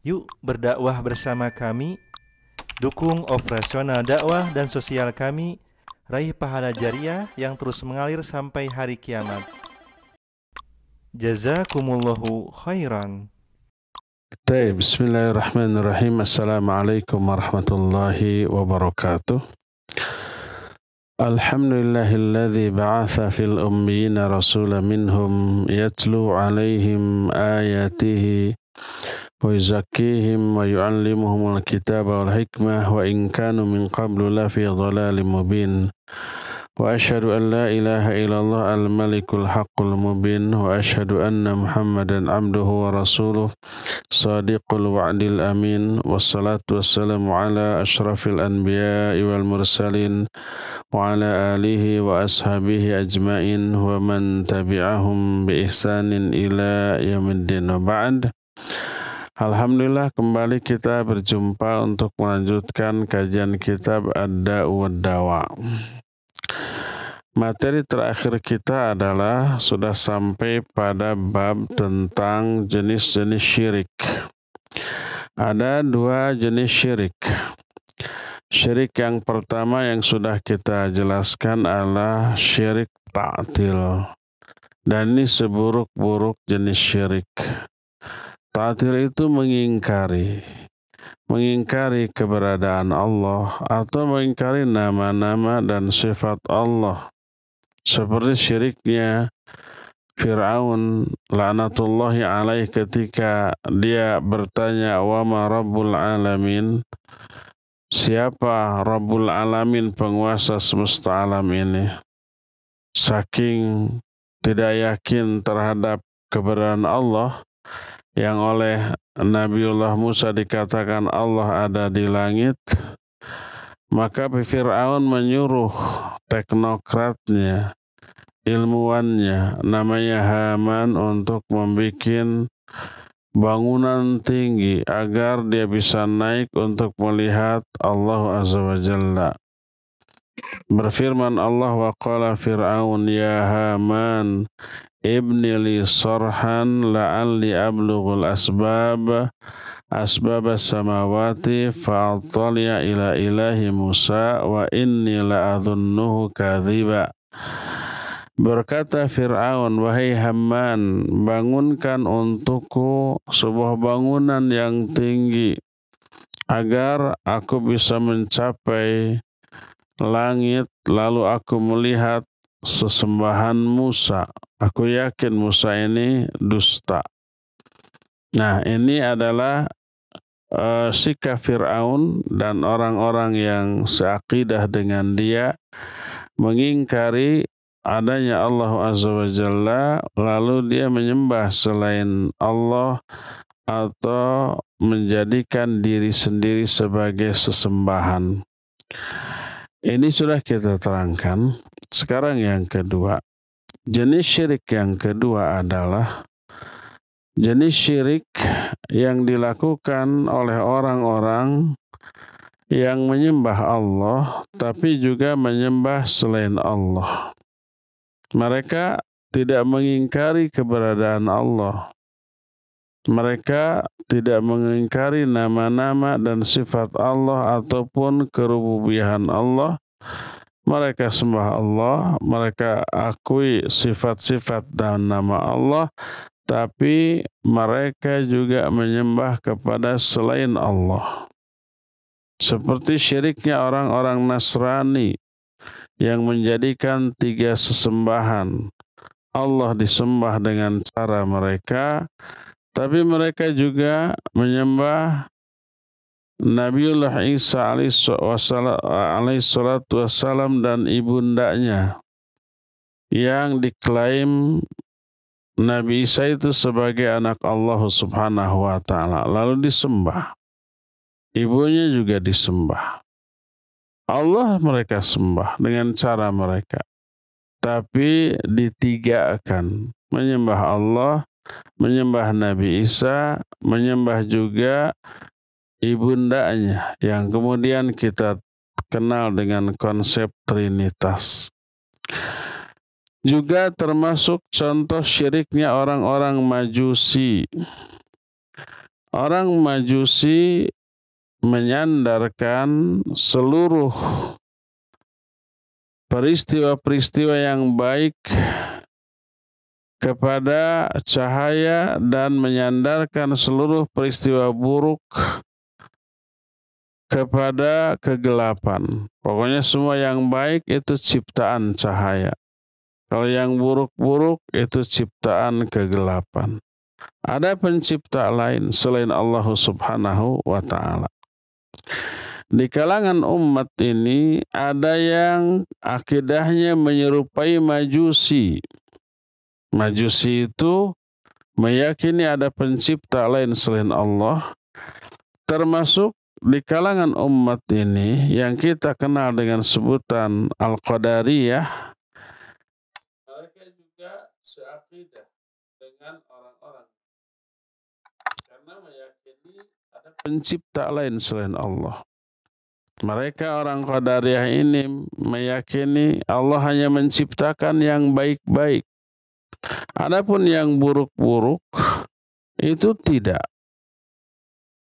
Yuk berdakwah bersama kami, dukung operasional dakwah dan sosial kami, raih pahala jariah yang terus mengalir sampai hari kiamat. Jazakumullahu khairan. طيب بسم الله الرحمن الرحيم. السلام عليكم ورحمة الله وبركاته. الحمد لله الذي بعث في الأميين رسولا منهم يتلو عليهم آياته ويزكيهم ويعلمهم الكتاب والحكمة وإن كانوا من قبل لفي ضلال مبين وأشهد أن لا إله إلا الله الملك الحق المبين وأشهد أن محمدا عبده ورسوله صادق الوعد الأمين والصلاة والسلام على أشرف الأنبياء والمرسلين وعلى آله وأصحابه أجمعين ومن تبعهم بإحسان إلى يوم الدين وبعد. Alhamdulillah, kembali kita berjumpa untuk melanjutkan kajian kitab Ad-Da'u wad-Dawa. Materi terakhir kita adalah sudah sampai pada bab tentang jenis-jenis syirik. Ada dua jenis syirik. Syirik yang pertama yang sudah kita jelaskan adalah syirik ta'til. Dan ini seburuk-buruk jenis syirik. Ta'til itu mengingkari keberadaan Allah atau mengingkari nama-nama dan sifat Allah. Seperti syiriknya Fir'aun laknatullahi alaih ketika dia bertanya, wa ma rabbul alamin, siapa Rabbul Alamin, penguasa semesta alam ini. Saking tidak yakin terhadap keberadaan Allah, yang oleh Nabiullah Musa dikatakan Allah ada di langit, maka Fir'aun menyuruh teknokratnya, ilmuwannya, namanya Haman, untuk membuat bangunan tinggi agar dia bisa naik untuk melihat Allah Azza wa Jalla. Berfirman Allah, wa qala Fir'aun ya Haman ibni li sarhan la'alli ablughul asbab samawati fa'attali'a ila ilahi Musa wa inni la'adhunnuhu kadhiba. Berkata Fir'aun, wahai Haman, bangunkan untukku sebuah bangunan yang tinggi agar aku bisa mencapai langit, lalu aku melihat sesembahan Musa. Aku yakin Musa ini dusta. Nah, ini adalah sikap Fir'aun dan orang-orang yang seakidah dengan dia, mengingkari adanya Allah Azza wa Jalla, lalu dia menyembah selain Allah atau menjadikan diri sendiri sebagai sesembahan. Ini sudah kita terangkan. Sekarang yang kedua, jenis syirik yang kedua adalah jenis syirik yang dilakukan oleh orang-orang yang menyembah Allah tapi juga menyembah selain Allah. Mereka tidak mengingkari keberadaan Allah. Mereka tidak mengingkari nama-nama dan sifat Allah ataupun kerububiahan Allah. Mereka sembah Allah, mereka akui sifat-sifat dan nama Allah, tapi mereka juga menyembah kepada selain Allah. Seperti syiriknya orang-orang Nasrani yang menjadikan tiga sesembahan. Allah disembah dengan cara mereka, tapi mereka juga menyembah Nabiullah Isa alaihissalatu wassalam dan ibundanya, yang diklaim Nabi Isa itu sebagai anak Allah subhanahu wa ta'ala, lalu disembah. Ibunya juga disembah. Allah mereka sembah dengan cara mereka, tapi ditigakan, menyembah Allah, menyembah Nabi Isa, menyembah juga ibundanya yang kemudian kita kenal dengan konsep Trinitas. Juga termasuk contoh syiriknya orang-orang Majusi Orang Majusi menyandarkan seluruh peristiwa-peristiwa yang baik kepada cahaya dan menyandarkan seluruh peristiwa buruk kepada kegelapan. Pokoknya semua yang baik itu ciptaan cahaya. Kalau yang buruk-buruk itu ciptaan kegelapan. Ada pencipta lain selain Allah Subhanahu wa ta'ala. Di kalangan umat ini ada yang akidahnya menyerupai Majusi. Majusi itu meyakini ada pencipta lain selain Allah, termasuk di kalangan umat ini yang kita kenal dengan sebutan Al-Qadariyah. Mereka juga seakidah dengan orang-orang karena meyakini ada pencipta lain selain Allah. Mereka orang Qadariyah ini meyakini Allah hanya menciptakan yang baik-baik. Adapun yang buruk-buruk itu tidak.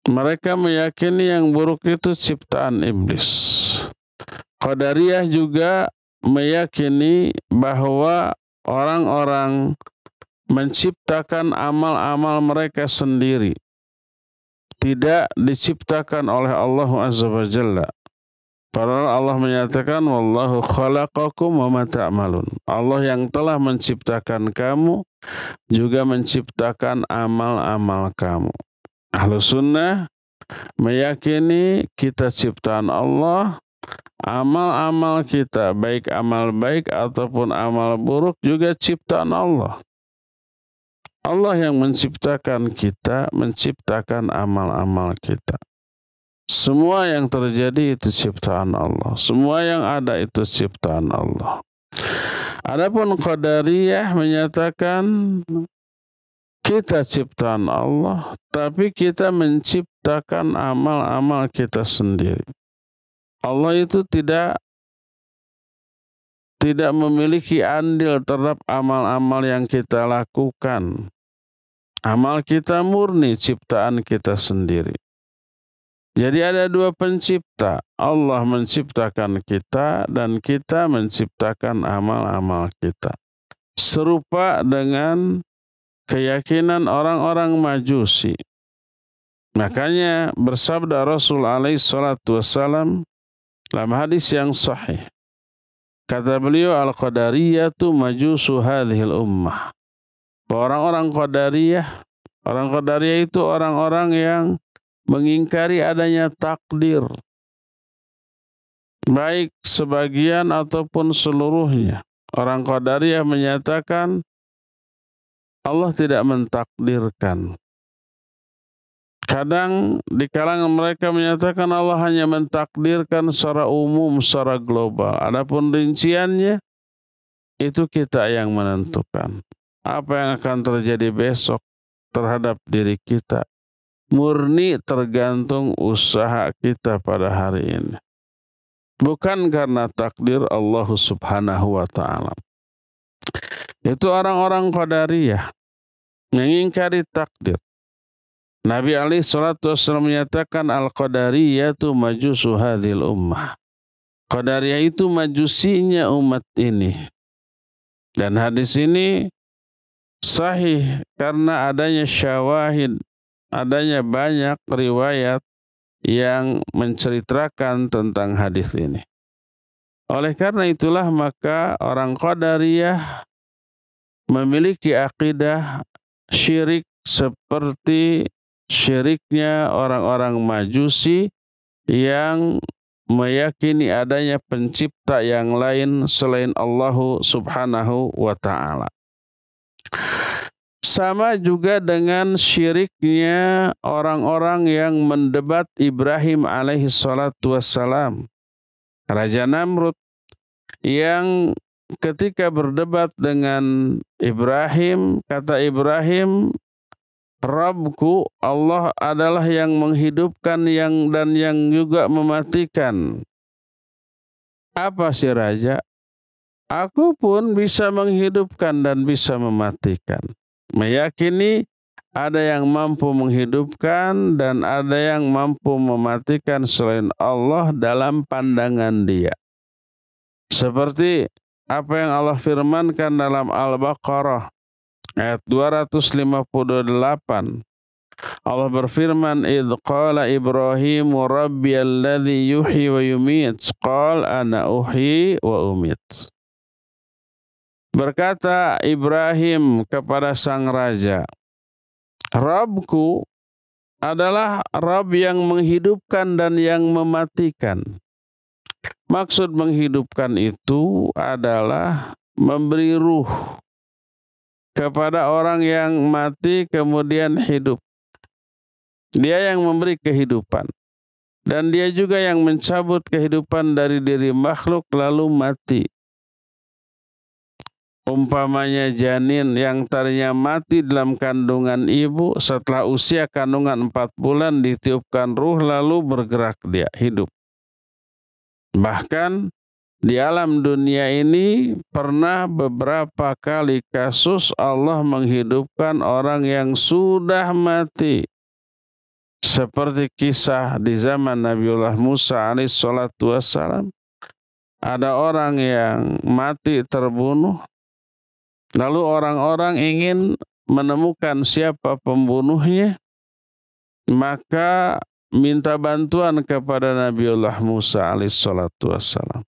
Mereka meyakini yang buruk itu ciptaan iblis. Qadariyah juga meyakini bahwa orang-orang menciptakan amal-amal mereka sendiri. Tidak diciptakan oleh Allah Azza wa Jalla. Padahal Allah menyatakan wallahu khalaqakum wa ma ta'malun. Allah yang telah menciptakan kamu juga menciptakan amal-amal kamu. Ahlus sunnah meyakini kita ciptaan Allah, amal-amal kita baik amal baik ataupun amal buruk juga ciptaan Allah. Allah yang menciptakan kita, menciptakan amal-amal kita. Semua yang terjadi itu ciptaan Allah. Semua yang ada itu ciptaan Allah. Adapun Qadariyah menyatakan kita ciptaan Allah, tapi kita menciptakan amal-amal kita sendiri. Allah itu tidak memiliki andil terhadap amal-amal yang kita lakukan. Amal kita murni ciptaan kita sendiri. Jadi ada dua pencipta. Allah menciptakan kita dan kita menciptakan amal-amal kita. Serupa dengan keyakinan orang-orang Majusi. Makanya bersabda Rasul alaihi salatu wassalam dalam hadis yang sahih. Kata beliau, Al-Qadariyatu majusu hadhil ummah. Orang-orang Qadariyah itu orang-orang yang mengingkari adanya takdir, baik sebagian ataupun seluruhnya. Orang Qadariyah menyatakan Allah tidak mentakdirkan. Kadang di kalangan mereka menyatakan Allah hanya mentakdirkan secara umum, secara global. Adapun rinciannya itu kita yang menentukan. Apa yang akan terjadi besok terhadap diri kita murni tergantung usaha kita pada hari ini. Bukan karena takdir Allah Subhanahu wa ta'ala. Itu orang-orang Qadariyah mengingkari takdir. Nabi alaihi salatu wasallam menyatakan Al-Qadariyatu majusu hadhil ummah. Qadariyah itu majusinya umat ini. Dan hadis ini sahih karena adanya syawahid, adanya banyak riwayat yang menceritakan tentang hadis ini. Oleh karena itulah maka orang Qadariyah memiliki akidah syirik seperti syiriknya orang-orang Majusi yang meyakini adanya pencipta yang lain selain Allah Subhanahu wa ta'ala. Sama juga dengan syiriknya orang-orang yang mendebat Ibrahim alaihi salatu wassalam. Raja Namrud yang ketika berdebat dengan Ibrahim, kata Ibrahim, Rabbku Allah adalah yang menghidupkan dan yang juga mematikan. Apa si raja? Aku pun bisa menghidupkan dan bisa mematikan. Meyakini ada yang mampu menghidupkan dan ada yang mampu mematikan selain Allah dalam pandangan dia. Seperti apa yang Allah firmankan dalam Al-Baqarah ayat 258. Allah berfirman, "Idz qala Ibrahimu rabbiyalladzi yuhyi wa yumit, qala ana uhyi wa umit." Berkata Ibrahim kepada sang raja, Rabbku adalah Rabb yang menghidupkan dan yang mematikan. Maksud menghidupkan itu adalah memberi ruh kepada orang yang mati kemudian hidup. Dia yang memberi kehidupan. Dan dia juga yang mencabut kehidupan dari diri makhluk lalu mati. Umpamanya janin yang tadinya mati dalam kandungan ibu, setelah usia kandungan 4 bulan ditiupkan ruh lalu bergerak dia hidup. Bahkan di alam dunia ini pernah beberapa kali kasus Allah menghidupkan orang yang sudah mati. Seperti kisah di zaman Nabiullah Musa alaihissalatu wassalam. Ada orang yang mati terbunuh. Lalu orang-orang ingin menemukan siapa pembunuhnya, maka minta bantuan kepada Nabiullah Musa alaihissalatu wassalam.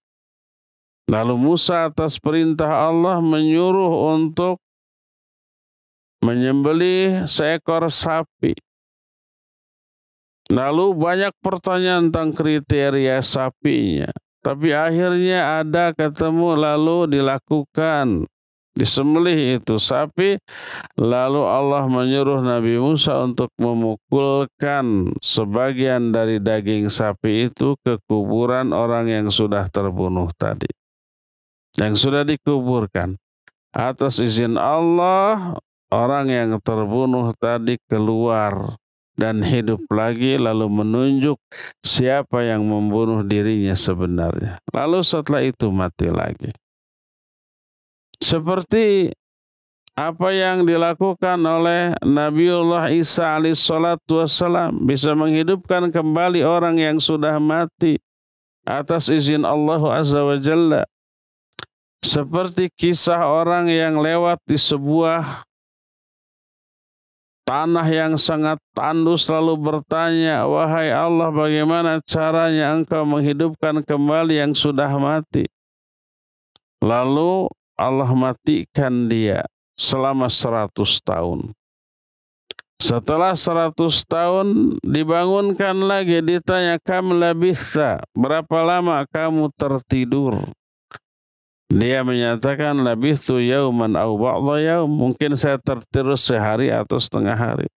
Lalu Musa atas perintah Allah menyuruh untuk menyembelih seekor sapi. Lalu banyak pertanyaan tentang kriteria sapinya. Tapi akhirnya ada ketemu lalu dilakukan. Disembelih itu sapi, lalu Allah menyuruh Nabi Musa untuk memukulkan sebagian dari daging sapi itu ke kuburan orang yang sudah terbunuh tadi. Yang sudah dikuburkan. Atas izin Allah, orang yang terbunuh tadi keluar dan hidup lagi lalu menunjuk siapa yang membunuh dirinya sebenarnya. Lalu setelah itu mati lagi. Seperti apa yang dilakukan oleh Nabiullah Isa alaihissalatu wassalam, bisa menghidupkan kembali orang yang sudah mati atas izin Allah azza wa jalla. Seperti kisah orang yang lewat di sebuah tanah yang sangat tandus lalu bertanya, "Wahai Allah, bagaimana caranya Engkau menghidupkan kembali yang sudah mati?" Lalu Allah matikan dia selama 100 tahun. Setelah 100 tahun dibangunkan lagi, ditanya, "Kam labitha?" Berapa lama kamu tertidur? Dia menyatakan, "Labithu yauman au ba'dha yaum." Mungkin saya tertidur sehari atau setengah hari.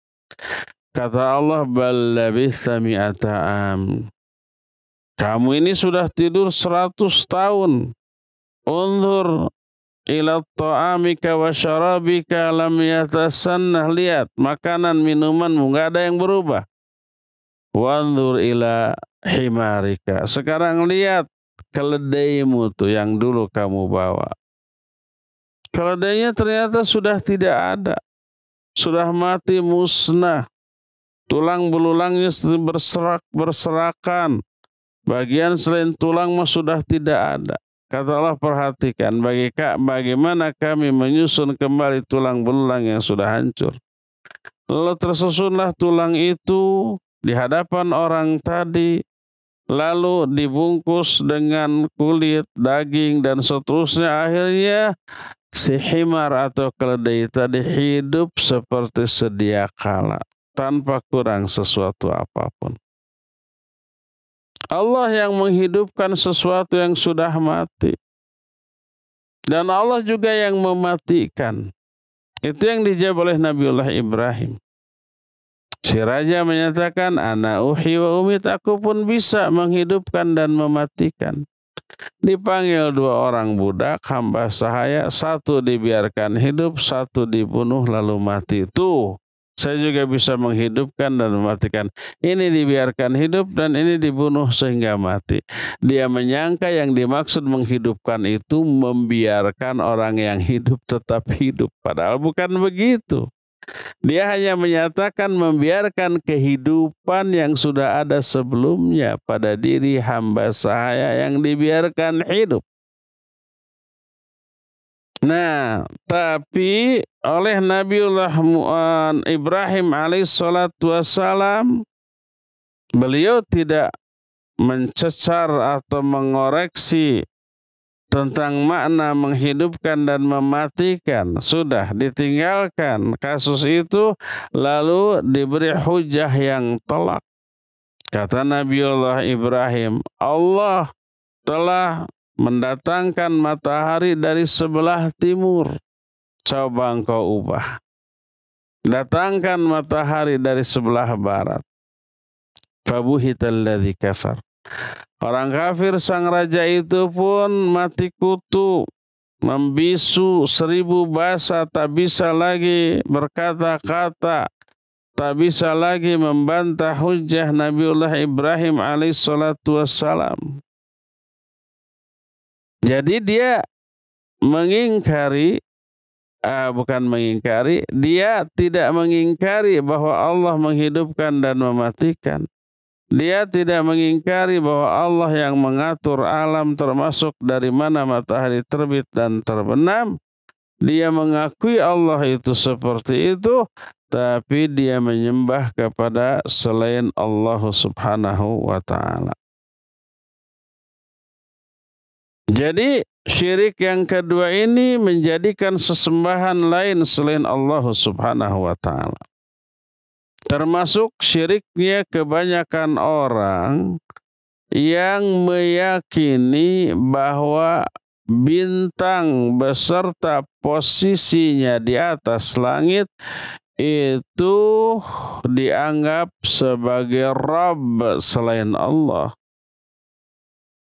Kata Allah, "Bal labitha mi'ata am." Kamu ini sudah tidur 100 tahun. Unzur ila ta'amika wa syarabika lam yatasannah. Lihat, makanan minumanmu enggak ada yang berubah. Wanzur ila himarika. Sekarang lihat keledaimu tuh yang dulu kamu bawa. Keledainya ternyata sudah tidak ada. Sudah mati musnah. Tulang belulangnya berserakan. Bagian selain tulang mah sudah tidak ada. Kata Allah, perhatikan bagaimana kami menyusun kembali tulang belulang yang sudah hancur. Lalu tersusunlah tulang itu di hadapan orang tadi, lalu dibungkus dengan kulit, daging, dan seterusnya. Akhirnya si himar atau keledai tadi hidup seperti sedia kala, tanpa kurang sesuatu apapun. Allah yang menghidupkan sesuatu yang sudah mati. Dan Allah juga yang mematikan. Itu yang dijawab oleh Nabiullah Ibrahim. Si raja menyatakan, "Ana uhyi wa umit." Aku pun bisa menghidupkan dan mematikan. Dipanggil 2 orang budak, hamba sahaya. Satu dibiarkan hidup, satu dibunuh lalu mati. Tuh, saya juga bisa menghidupkan dan mematikan. Ini dibiarkan hidup dan ini dibunuh sehingga mati. Dia menyangka yang dimaksud menghidupkan itu membiarkan orang yang hidup tetap hidup. Padahal bukan begitu. Dia hanya menyatakan membiarkan kehidupan yang sudah ada sebelumnya pada diri hamba saya yang dibiarkan hidup. Nah, tapi oleh Nabiullah Ibrahim alaihissalatu wassalam, beliau tidak mencecar atau mengoreksi tentang makna menghidupkan dan mematikan. Sudah ditinggalkan kasus itu, lalu diberi hujah yang telak. Kata Nabiullah Ibrahim, Allah telah mendatangkan matahari dari sebelah timur. Coba engkau ubah. Datangkan matahari dari sebelah barat. Fabuhital ladzi kafar. Orang kafir sang raja itu pun mati kutu, membisu 1000 bahasa, tak bisa lagi berkata-kata, tak bisa lagi membantah hujah Nabiullah Ibrahim alaihissalatu wassalam. Jadi dia mengingkari, bukan mengingkari, dia tidak mengingkari bahwa Allah menghidupkan dan mematikan. Dia tidak mengingkari bahwa Allah yang mengatur alam termasuk dari mana matahari terbit dan terbenam. Dia mengakui Allah itu seperti itu, tapi dia menyembah kepada selain Allah subhanahu wa ta'ala. Jadi syirik yang kedua ini menjadikan sesembahan lain selain Allah subhanahu wa ta'ala. Termasuk syiriknya kebanyakan orang yang meyakini bahwa bintang beserta posisinya di atas langit itu dianggap sebagai Rabb selain Allah.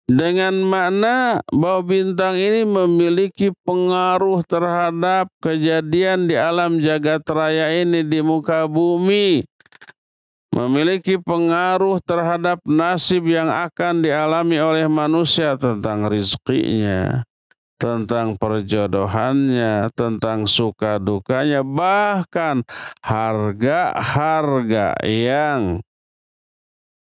Dengan makna bahwa bintang ini memiliki pengaruh terhadap kejadian di alam jagat raya ini di muka bumi. Memiliki pengaruh terhadap nasib yang akan dialami oleh manusia tentang rizkinya, tentang perjodohannya, tentang suka dukanya, bahkan harga-harga yang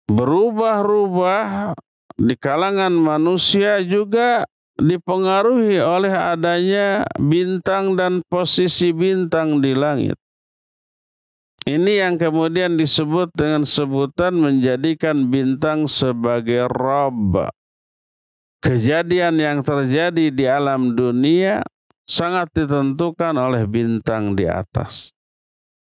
berubah-ubah di kalangan manusia juga dipengaruhi oleh adanya bintang dan posisi bintang di langit. Ini yang kemudian disebut dengan sebutan menjadikan bintang sebagai Rabb. Kejadian yang terjadi di alam dunia sangat ditentukan oleh bintang di atas.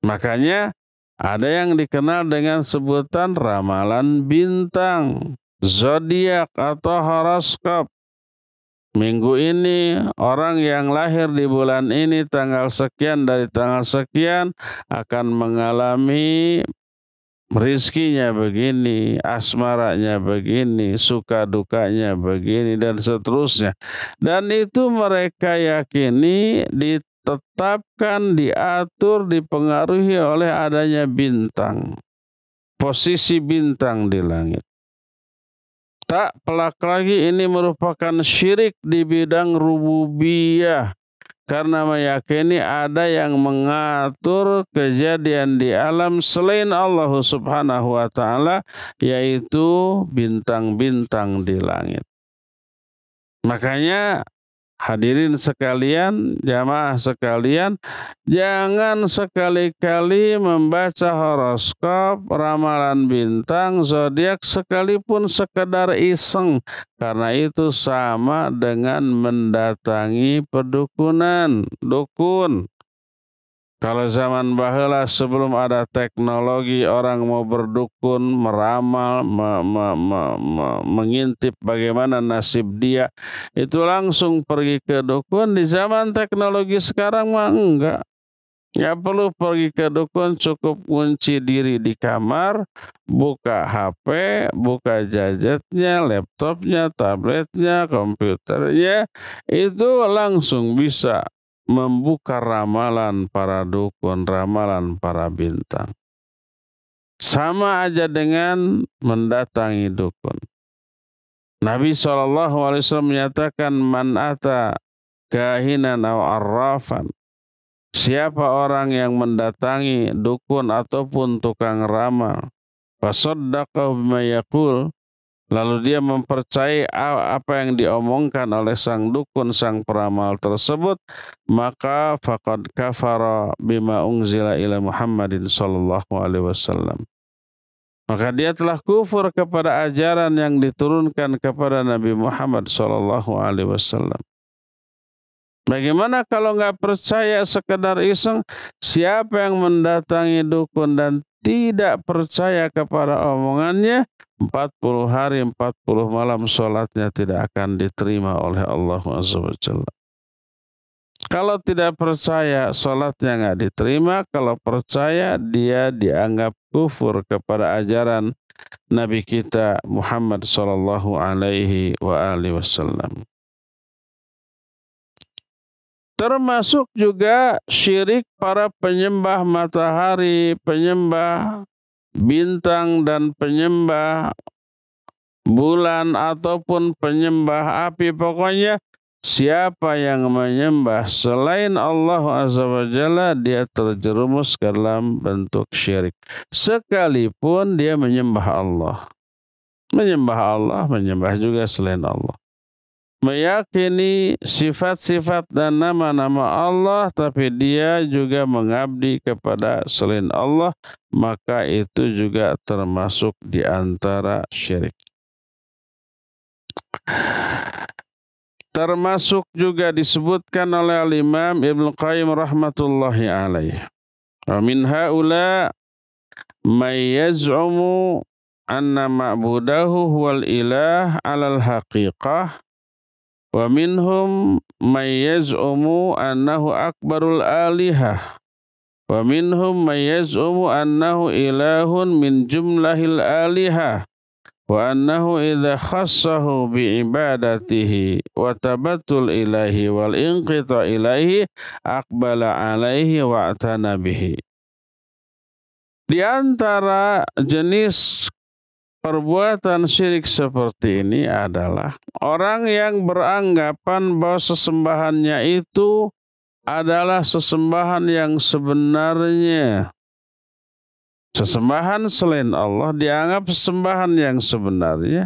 Makanya ada yang dikenal dengan sebutan ramalan bintang, zodiak atau horoskop. Minggu ini orang yang lahir di bulan ini tanggal sekian dari tanggal sekian akan mengalami rizkinya begini, asmaranya begini, suka dukanya begini, dan seterusnya. Dan itu mereka yakini ditetapkan, diatur, dipengaruhi oleh adanya bintang, posisi bintang di langit. Tak pelak lagi ini merupakan syirik di bidang rububiyah, karena meyakini ada yang mengatur kejadian di alam selain Allah subhanahu wa ta'ala, yaitu bintang-bintang di langit. Makanya hadirin sekalian, jamaah sekalian, jangan sekali-kali membaca horoskop, ramalan bintang, zodiak sekalipun sekedar iseng, karena itu sama dengan mendatangi pedukunan, dukun. Kalau zaman baheula sebelum ada teknologi, orang mau berdukun, meramal, mengintip bagaimana nasib dia, itu langsung pergi ke dukun. Di zaman teknologi sekarang mah enggak. Nggak perlu pergi ke dukun, cukup kunci diri di kamar, buka HP, buka gadgetnya, laptopnya, tabletnya, komputernya, itu langsung bisa membuka ramalan para dukun, ramalan para bintang. Sama aja dengan mendatangi dukun. Nabi SAW menyatakan, man ata kahinan aw arrafan siapa orang yang mendatangi dukun ataupun tukang ramal, fasaddaqahu bima yaqul, lalu dia mempercayai apa yang diomongkan oleh sang dukun, sang peramal tersebut, maka faqad kafara bima unzila ila Muhammadin sallallahu alaihi wasallam. Maka dia telah kufur kepada ajaran yang diturunkan kepada Nabi Muhammad sallallahu alaihi wasallam. Bagaimana kalau nggak percaya sekedar iseng? Siapa yang mendatangi dukun dan tidak percaya kepada omongannya, 40 hari 40 malam sholatnya tidak akan diterima oleh Allah Azza wa Jalla. Kalau tidak percaya, sholatnya nggak diterima. Kalau percaya, dia dianggap kufur kepada ajaran Nabi kita Muhammad sallallahu alaihi wasallam. Termasuk juga syirik para penyembah matahari, penyembah bintang dan penyembah bulan ataupun penyembah api. Pokoknya siapa yang menyembah selain Allah Azza wa Jalla, dia terjerumus ke dalam bentuk syirik. Sekalipun dia menyembah Allah. Menyembah Allah, menyembah juga selain Allah. Meyakini sifat-sifat dan nama-nama Allah, tapi dia juga mengabdi kepada selain Allah, maka itu juga termasuk di antara syirik. Termasuk juga disebutkan oleh Al-Imam Ibnu Qayyim rahmatullahi alaih. Wa min haula may yaz'umu anna ma'budahu huwal ilah 'alal haqiqah. Wa minhum may yaz'umu annahu akbarul alihah. Wa minhum may yaz'umu annahu ilahun min jumlahil alihah. Wa annahu idza khassahu bi ibadatihi wa tabattul ilahi wal inqita ilahi aqbala alaihi wa atana bihi. Di antara jenis perbuatan syirik seperti ini adalah orang yang beranggapan bahwa sesembahannya itu adalah sesembahan yang sebenarnya. Sesembahan selain Allah dianggap sesembahan yang sebenarnya,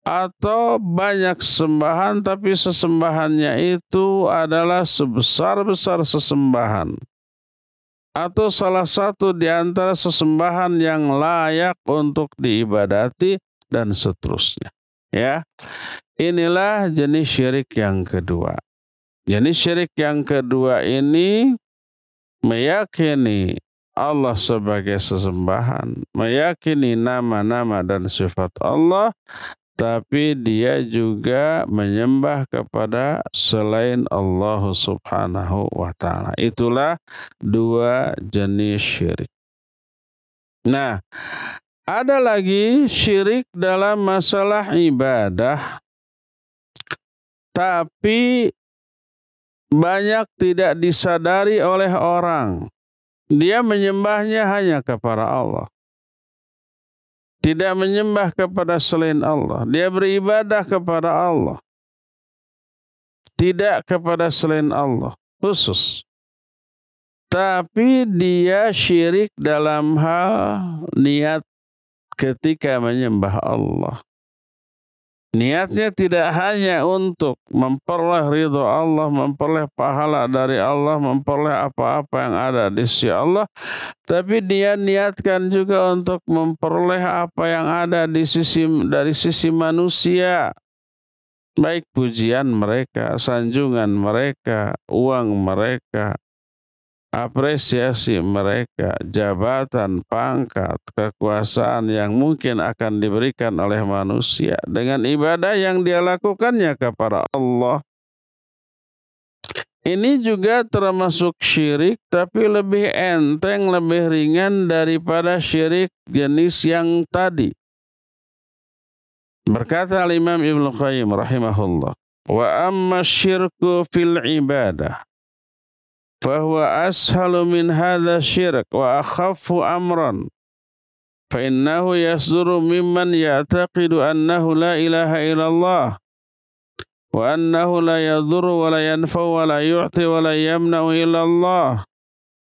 atau banyak sesembahan tapi sesembahannya itu adalah sebesar-besar sesembahan, atau salah satu di antara sesembahan yang layak untuk diibadati dan seterusnya. Ya, inilah jenis syirik yang kedua. Jenis syirik yang kedua ini meyakini Allah sebagai sesembahan, meyakini nama-nama dan sifat Allah, tapi dia juga menyembah kepada selain Allah subhanahu wa ta'ala. Itulah dua jenis syirik. Nah, ada lagi syirik dalam masalah ibadah, tapi banyak tidak disadari oleh orang. Dia menyembahnya hanya kepada Allah. Tidak menyembah kepada selain Allah. Dia beribadah kepada Allah. Tidak kepada selain Allah. Khusus. Tapi dia syirik dalam hal niat ketika menyembah Allah. Niatnya tidak hanya untuk memperoleh ridho Allah, memperoleh pahala dari Allah, memperoleh apa-apa yang ada di sisi Allah, tapi dia niatkan juga untuk memperoleh apa yang ada dari sisi manusia, baik pujian mereka, sanjungan mereka, uang mereka, apresiasi mereka, jabatan, pangkat, kekuasaan yang mungkin akan diberikan oleh manusia dengan ibadah yang dia lakukannya kepada Allah. Ini juga termasuk syirik, tapi lebih enteng, lebih ringan daripada syirik jenis yang tadi. Berkata Imam Ibnu Qayyim rahimahullah, wa amma syirku fil ibadah fahuwa ashalu min hadha syirik wa akhaffu amran fa innahu yasduru mimman ya'taqidu annahu la ilaha illallah wa annahu la yadhurru wa la yanfa'u wa la yu'ti wa la yamna'u illa Allah,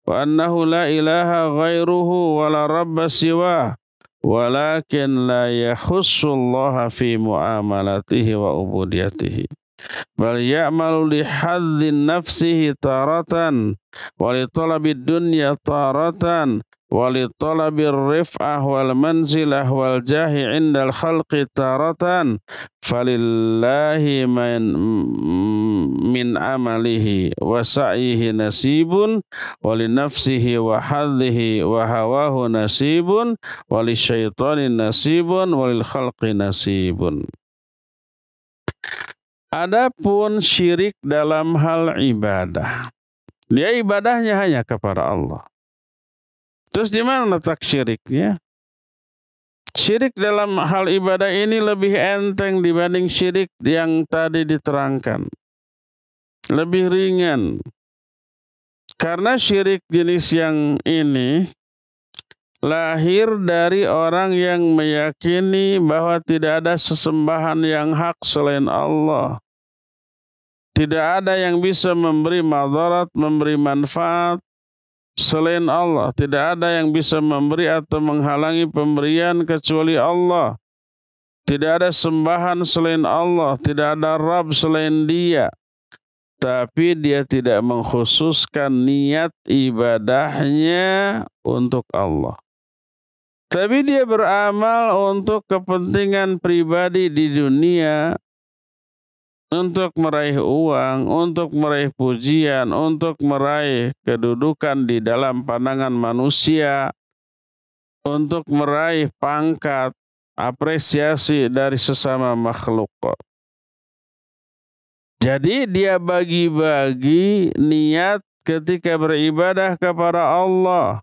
wa annahu la ilaha ghairuhu wa la rabba siwa, walakin la yakhussu Allah fi muamalatihi wa ubudiyatihi, bal ya'malu li hadzin nafsihi taratan wa li talabid dunya taratan wa li talabir rif'ah wal manzilah wal jahi indal khalqi taratan, falillahi min amalihi wa sa'yihi nasibun wa li nafsihi wa hadhihi wa hawahu nasibun wa li syaitani nasibun wa lil khalqi nasibun. Adapun syirik dalam hal ibadah, dia ibadahnya hanya kepada Allah. Terus di mana letak syiriknya? Syirik dalam hal ibadah ini lebih enteng dibanding syirik yang tadi diterangkan. Lebih ringan. Karena syirik jenis yang ini lahir dari orang yang meyakini bahwa tidak ada sesembahan yang hak selain Allah. Tidak ada yang bisa memberi madarat, memberi manfaat selain Allah. Tidak ada yang bisa memberi atau menghalangi pemberian kecuali Allah. Tidak ada sembahan selain Allah. Tidak ada Rabb selain Dia. Tapi dia tidak mengkhususkan niat ibadahnya untuk Allah. Tapi dia beramal untuk kepentingan pribadi di dunia, untuk meraih uang, untuk meraih pujian, untuk meraih kedudukan di dalam pandangan manusia, untuk meraih pangkat, apresiasi dari sesama makhluk. Jadi dia bagi-bagi niat ketika beribadah kepada Allah.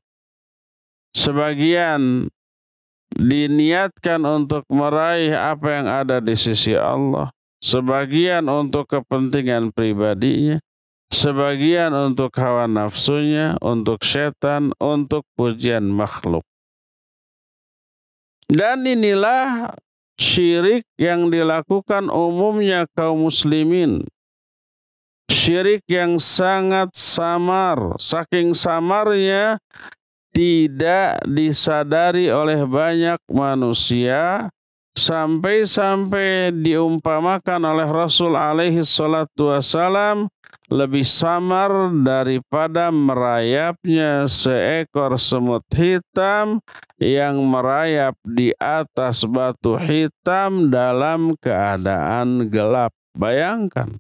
Sebagian diniatkan untuk meraih apa yang ada di sisi Allah. Sebagian untuk kepentingan pribadinya, sebagian untuk hawa nafsunya, untuk setan, untuk pujian makhluk. Dan inilah syirik yang dilakukan umumnya kaum muslimin. Syirik yang sangat samar, saking samarnya tidak disadari oleh banyak manusia, sampai-sampai diumpamakan oleh Rasul alaihi salatu wassalam lebih samar daripada merayapnya seekor semut hitam yang merayap di atas batu hitam dalam keadaan gelap. Bayangkan,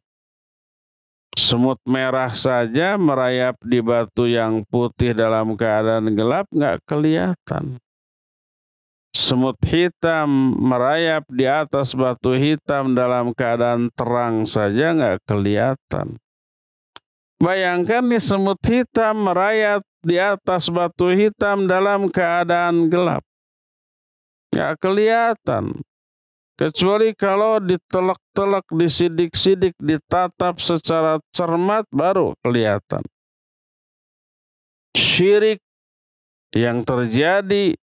semut merah saja merayap di batu yang putih dalam keadaan gelap nggak kelihatan. Semut hitam merayap di atas batu hitam dalam keadaan terang saja nggak kelihatan. Bayangkan nih semut hitam merayap di atas batu hitam dalam keadaan gelap. Nggak kelihatan. Kecuali kalau ditelek-telek, disidik-sidik, ditatap secara cermat baru kelihatan. Syirik yang terjadi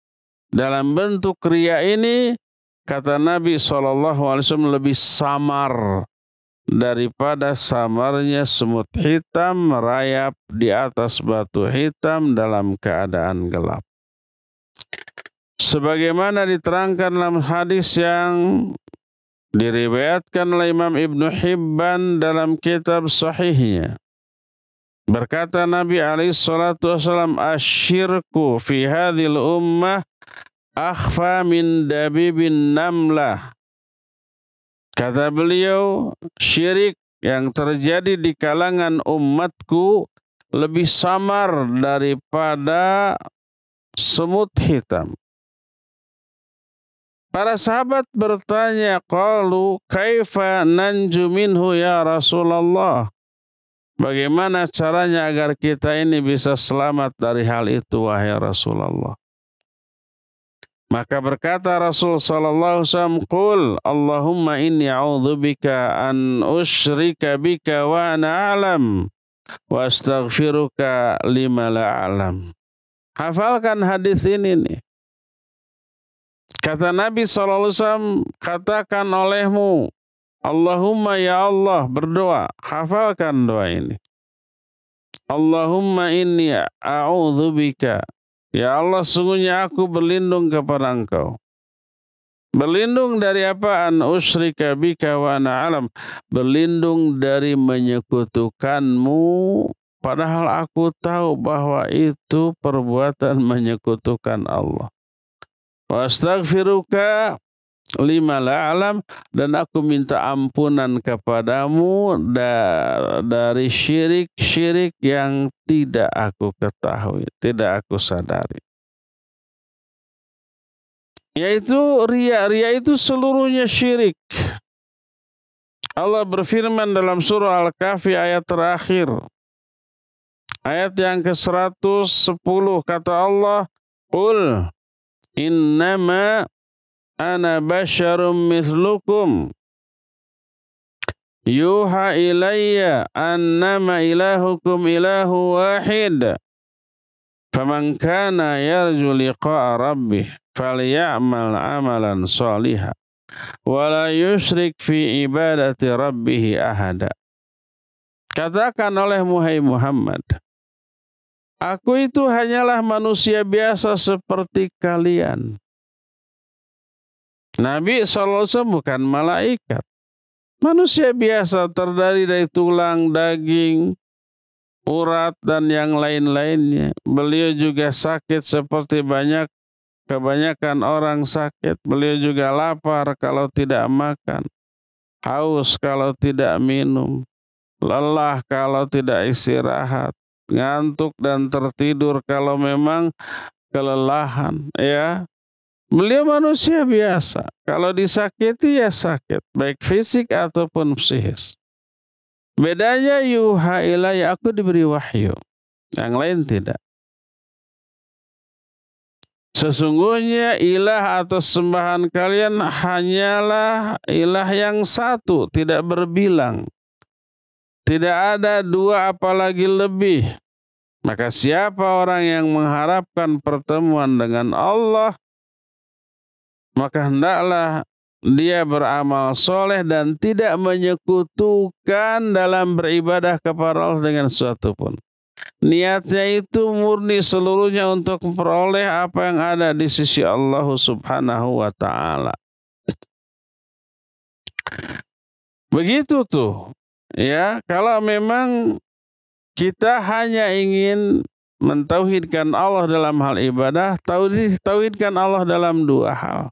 dalam bentuk riya ini, kata Nabi SAW, lebih samar daripada samarnya semut hitam merayap di atas batu hitam dalam keadaan gelap. Sebagaimana diterangkan dalam hadis yang diriwayatkan oleh Imam Ibnu Hibban dalam kitab sahihnya. Berkata Nabi SAW, asyirku fi hadhil ummah akhfa min dabibin namlah. Kata beliau, syirik yang terjadi di kalangan umatku lebih samar daripada semut hitam. Para sahabat bertanya, qalu kaifa nanju minhu ya Rasulullah? Bagaimana caranya agar kita ini bisa selamat dari hal itu, wahai Rasulullah? Maka berkata Rasul sallallahu alaihi wasallam, qul Allahumma inni a'udzubika an usyrika bika wa ana a'lam wa astaghfiruka lima la a'lam. Hafalkan hadis ini nih. Kata Nabi SAW, katakan olehmu, Allahumma ya Allah, berdoa, hafalkan doa ini. Allahumma inni a'udzubika. Ya Allah, sungguhnya aku berlindung kepada Engkau. Berlindung dari apaan? Usyrika bika wa ana alam. Berlindung dari menyekutukanmu, padahal aku tahu bahwa itu perbuatan menyekutukan Allah. Wa astaghfiruka lima la alam, dan aku minta ampunan kepadamu dari syirik-syirik yang tidak aku ketahui, tidak aku sadari. Yaitu riya. Riya itu seluruhnya syirik. Allah berfirman dalam surah Al-Kahfi ayat terakhir. Ayat yang ke-110 kata Allah, Qul innama ana basyarum mithlukum yuha ilayya annama ilahukum ilahu wahid faman kana yarju liqa'a rabbih falyamal amalan shalihan wala yusyrik fi ibadati rabbih ahada. Katakan oleh Muhammad, aku itu hanyalah manusia biasa seperti kalian. Nabi SAW bukan malaikat. Manusia biasa terdiri dari tulang, daging, urat, dan yang lain-lainnya. Beliau juga sakit seperti kebanyakan orang sakit. Beliau juga lapar kalau tidak makan, haus kalau tidak minum, lelah kalau tidak istirahat, ngantuk dan tertidur kalau memang kelelahan, ya. Beliau manusia biasa. Kalau disakiti ya sakit, baik fisik ataupun psikis. Bedanya yuha ilayya, aku diberi wahyu, yang lain tidak. Sesungguhnya ilah atau sembahan kalian hanyalah ilah yang satu, tidak berbilang. Tidak ada dua apalagi lebih. Maka siapa orang yang mengharapkan pertemuan dengan Allah, maka hendaklah dia beramal soleh dan tidak menyekutukan dalam beribadah kepada Allah dengan sesuatu pun. Niatnya itu murni seluruhnya untuk memperoleh apa yang ada di sisi Allah Subhanahu wa ta'ala. Begitu tuh. Ya, kalau memang kita hanya ingin mentauhidkan Allah dalam hal ibadah, tauhidkan Allah dalam dua hal.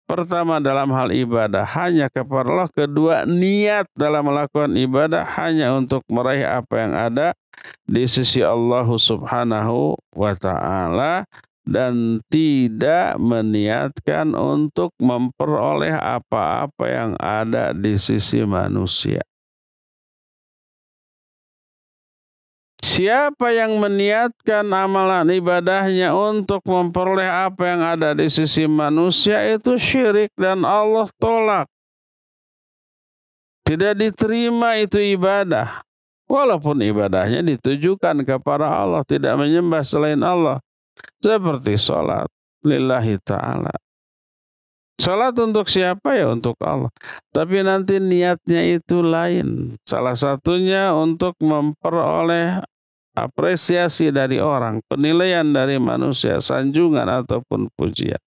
Pertama, dalam hal ibadah hanya kepada Allah. Kedua, niat dalam melakukan ibadah hanya untuk meraih apa yang ada di sisi Allah Subhanahu wa ta'ala, dan tidak meniatkan untuk memperoleh apa-apa yang ada di sisi manusia. Siapa yang meniatkan amalan ibadahnya untuk memperoleh apa yang ada di sisi manusia, itu syirik dan Allah tolak. Tidak diterima itu ibadah. Walaupun ibadahnya ditujukan kepada Allah, tidak menyembah selain Allah. Seperti sholat lillahi ta'ala. Sholat untuk siapa? Ya untuk Allah. Tapi nanti niatnya itu lain. Salah satunya untuk memperoleh apresiasi dari orang, penilaian dari manusia, sanjungan ataupun pujian.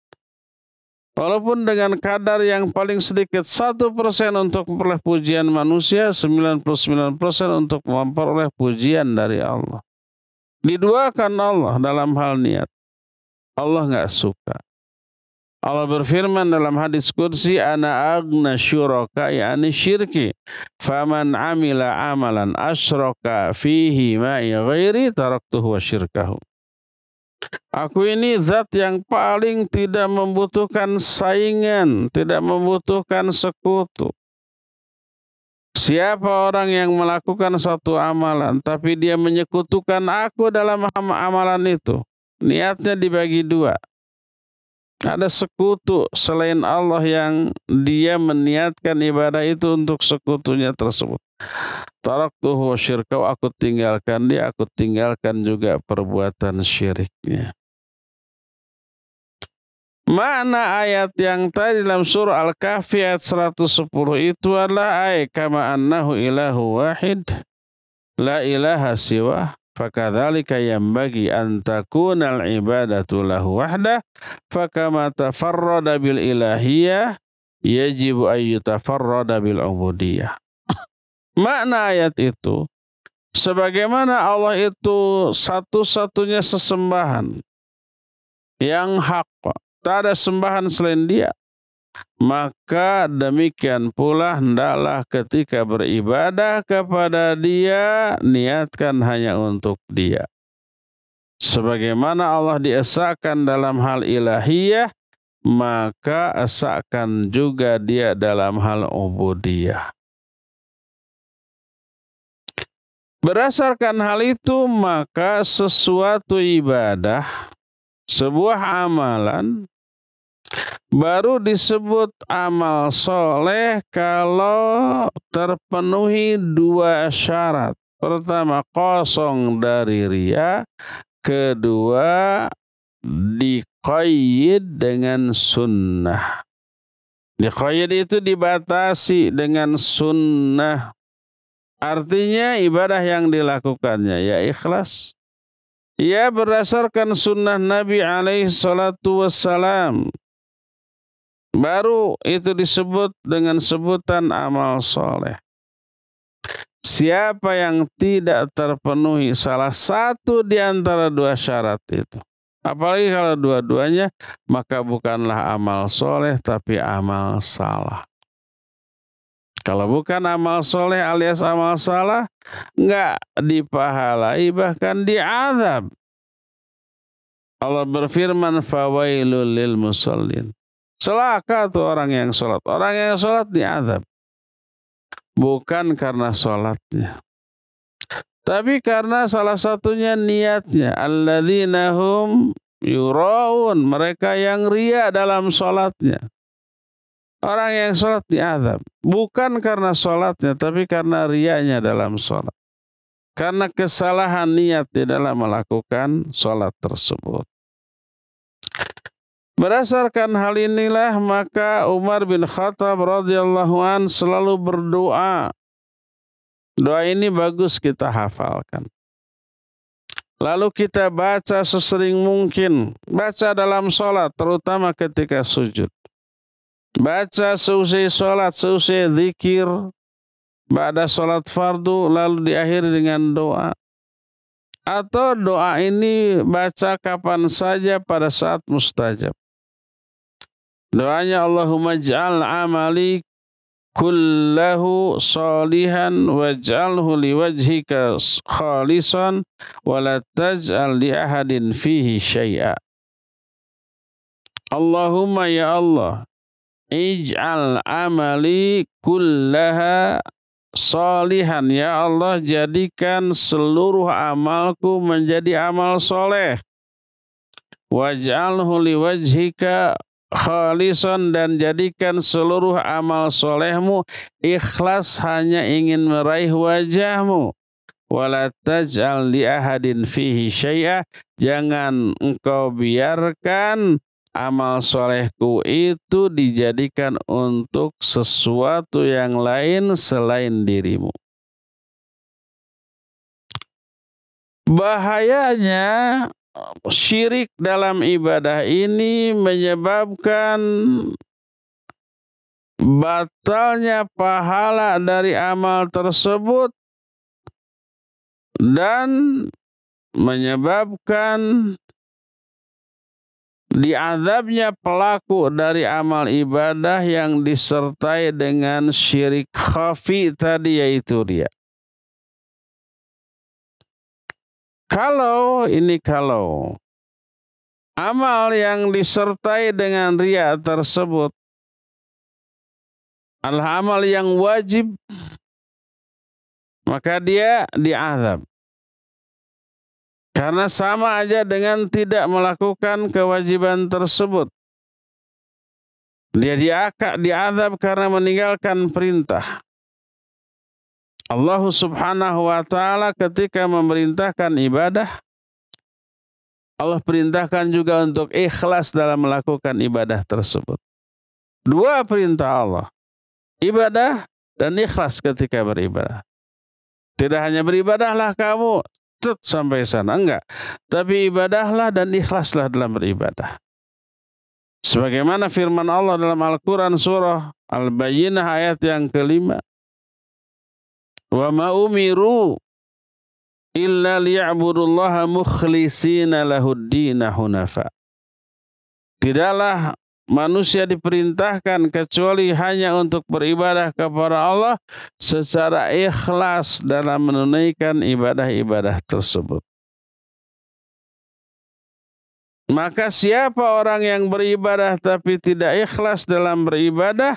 Walaupun dengan kadar yang paling sedikit 1% untuk memperoleh pujian manusia, 99% untuk memperoleh pujian dari Allah. Diduakan Allah dalam hal niat. Allah nggak suka. Allah berfirman dalam hadis qudsi, ana aghna syuraka yani syirki, faman amila amalan asyraka fihi ma'i ghairi taraktuhu wa syirkahu. Aku ini zat yang paling tidak membutuhkan saingan, tidak membutuhkan sekutu. Siapa orang yang melakukan satu amalan tapi dia menyekutukan aku dalam amalan itu, niatnya dibagi dua. Ada sekutu selain Allah yang dia meniatkan ibadah itu untuk sekutunya tersebut. Taraktuhu syirkau, aku tinggalkan dia, aku tinggalkan juga perbuatan syiriknya. Makna ayat yang tadi dalam surah Al-Kahfi ayat 110 itu adalah kama annahu ilahu wahid la ilaha siwah fakadzalika yanbaghi an takuna al-ibadatu lahu wahdah fakama tafarrada bil ilahiyah yajibu an yutafarrada bil ubudiyah. Makna ayat itu sebagaimana Allah itu satu-satunya sesembahan yang hak, tak ada sembahan selain Dia, maka demikian pula hendaklah ketika beribadah kepada Dia niatkan hanya untuk Dia. Sebagaimana Allah diesakan dalam hal ilahiyah, maka esakan juga Dia dalam hal ubudiyah. Berdasarkan hal itu, maka sesuatu ibadah, sebuah amalan, baru disebut amal soleh kalau terpenuhi dua syarat. Pertama, kosong dari riya. Kedua, diqayyid dengan sunnah. Diqayyid itu dibatasi dengan sunnah. Artinya ibadah yang dilakukannya ya ikhlas. Ya berdasarkan sunnah Nabi alaihi salatu wassalam. Baru itu disebut dengan sebutan amal soleh. Siapa yang tidak terpenuhi salah satu di antara dua syarat itu, apalagi kalau dua-duanya, maka bukanlah amal soleh tapi amal salah. Kalau bukan amal soleh alias amal salah, enggak dipahalai bahkan diazab. Allah berfirman, fawailul lil musallin. Celaka tuh orang yang sholat. Orang yang sholat diazab. Bukan karena sholatnya, tapi karena salah satunya niatnya. Alladzina hum yuraun, mereka yang riya dalam sholatnya. Orang yang sholat diazab bukan karena sholatnya, tapi karena riyanya dalam sholat. Karena kesalahan niat di dalam melakukan sholat tersebut. Berdasarkan hal inilah maka Umar bin Khattab radhiyallahu an selalu berdoa. Doa ini bagus kita hafalkan. Lalu kita baca sesering mungkin. Baca dalam sholat, terutama ketika sujud. Baca seusai sholat, seusai zikir. Ba'da sholat fardu, lalu diakhiri dengan doa. Atau doa ini baca kapan saja pada saat mustajab. Doanya Allahumma ij'al amali kullahu salihan waj'alhu liwajhika khalisan wa la taj'al li ahadin fihi syai'a. Allahumma ya Allah, ij'al amali kullaha salihan, ya Allah jadikan seluruh amalku menjadi amal soleh. Waj'alhu liwajhika khalisan, dan jadikan seluruh amal solehmu ikhlas hanya ingin meraih wajahmu. Wala taj'al li ahadin fihi syai'a, jangan engkau biarkan amal solehku itu dijadikan untuk sesuatu yang lain selain dirimu. Bahayanya syirik dalam ibadah ini menyebabkan batalnya pahala dari amal tersebut dan menyebabkan diazabnya pelaku dari amal ibadah yang disertai dengan syirik khafi tadi, yaitu riya. Kalau amal yang disertai dengan riya tersebut adalah amal yang wajib, maka dia diazab. Karena sama aja dengan tidak melakukan kewajiban tersebut. Dia diazab karena meninggalkan perintah. Allah subhanahu wa ta'ala ketika memerintahkan ibadah, Allah perintahkan juga untuk ikhlas dalam melakukan ibadah tersebut. Dua perintah Allah, ibadah dan ikhlas ketika beribadah. Tidak hanya beribadahlah kamu sampai sana, enggak. Tapi ibadahlah dan ikhlaslah dalam beribadah. Sebagaimana firman Allah dalam Al-Quran surah Al-Bayyinah ayat yang kelima. Wa ma umiru illa liya'budullaha mukhlishina lahuddina hunafa. Tidaklah manusia diperintahkan kecuali hanya untuk beribadah kepada Allah secara ikhlas dalam menunaikan ibadah-ibadah tersebut. Maka siapa orang yang beribadah tapi tidak ikhlas dalam beribadah,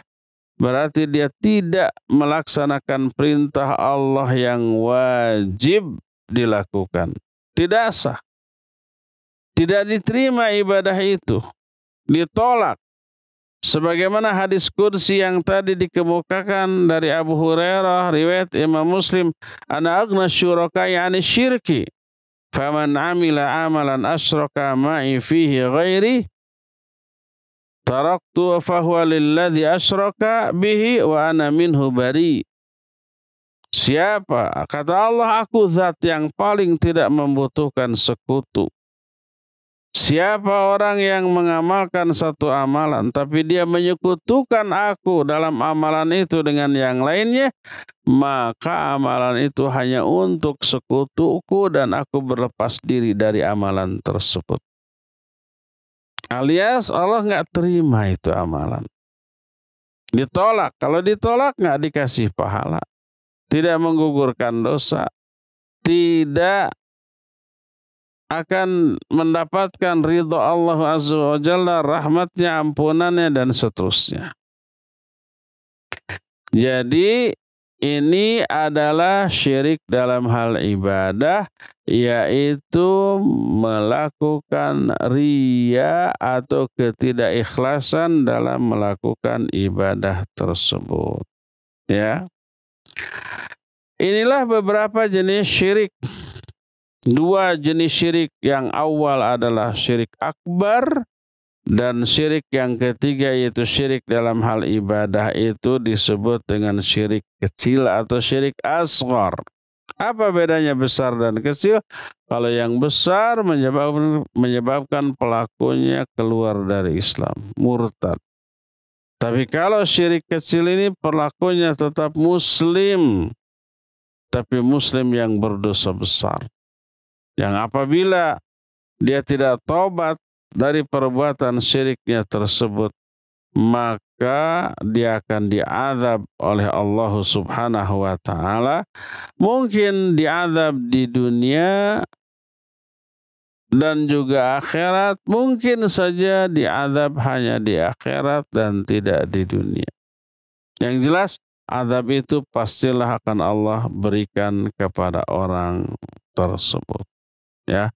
berarti dia tidak melaksanakan perintah Allah yang wajib dilakukan. Tidak sah. Tidak diterima ibadah itu. Ditolak. Sebagaimana hadis qudsi yang tadi dikemukakan dari Abu Hurairah, riwayat Imam Muslim, ana aghna syurakai 'ani syirki. Faman 'amila 'amalan asyraka ma'i fihi ghairi taraktu fahuwa lilladzi asyraka bihi wa ana minhu bari. Siapa? Kata Allah, aku zat yang paling tidak membutuhkan sekutu. Siapa orang yang mengamalkan satu amalan tapi dia menyekutukan aku dalam amalan itu dengan yang lainnya, maka amalan itu hanya untuk sekutuku dan aku berlepas diri dari amalan tersebut. Alias Allah nggak terima itu amalan. Ditolak. Kalau ditolak nggak dikasih pahala. Tidak menggugurkan dosa. Tidak akan mendapatkan ridha Allah Azza wa Jalla, rahmatnya, ampunannya, dan seterusnya. Jadi ini adalah syirik dalam hal ibadah, yaitu melakukan riya atau ketidakikhlasan dalam melakukan ibadah tersebut. Ya. Inilah beberapa jenis syirik. Dua jenis syirik, yang awal adalah syirik akbar, dan syirik yang ketiga yaitu syirik dalam hal ibadah itu disebut dengan syirik kecil atau syirik asghar. Apa bedanya besar dan kecil? Kalau yang besar menyebabkan pelakunya keluar dari Islam, murtad. Tapi kalau syirik kecil ini pelakunya tetap muslim, tapi muslim yang berdosa besar. Yang apabila dia tidak tobat dari perbuatan syiriknya tersebut, maka dia akan diazab oleh Allah Subhanahu wa Ta'ala. Mungkin diazab di dunia dan juga akhirat, mungkin saja diazab hanya di akhirat dan tidak di dunia. Yang jelas, azab itu pastilah akan Allah berikan kepada orang tersebut. Ya,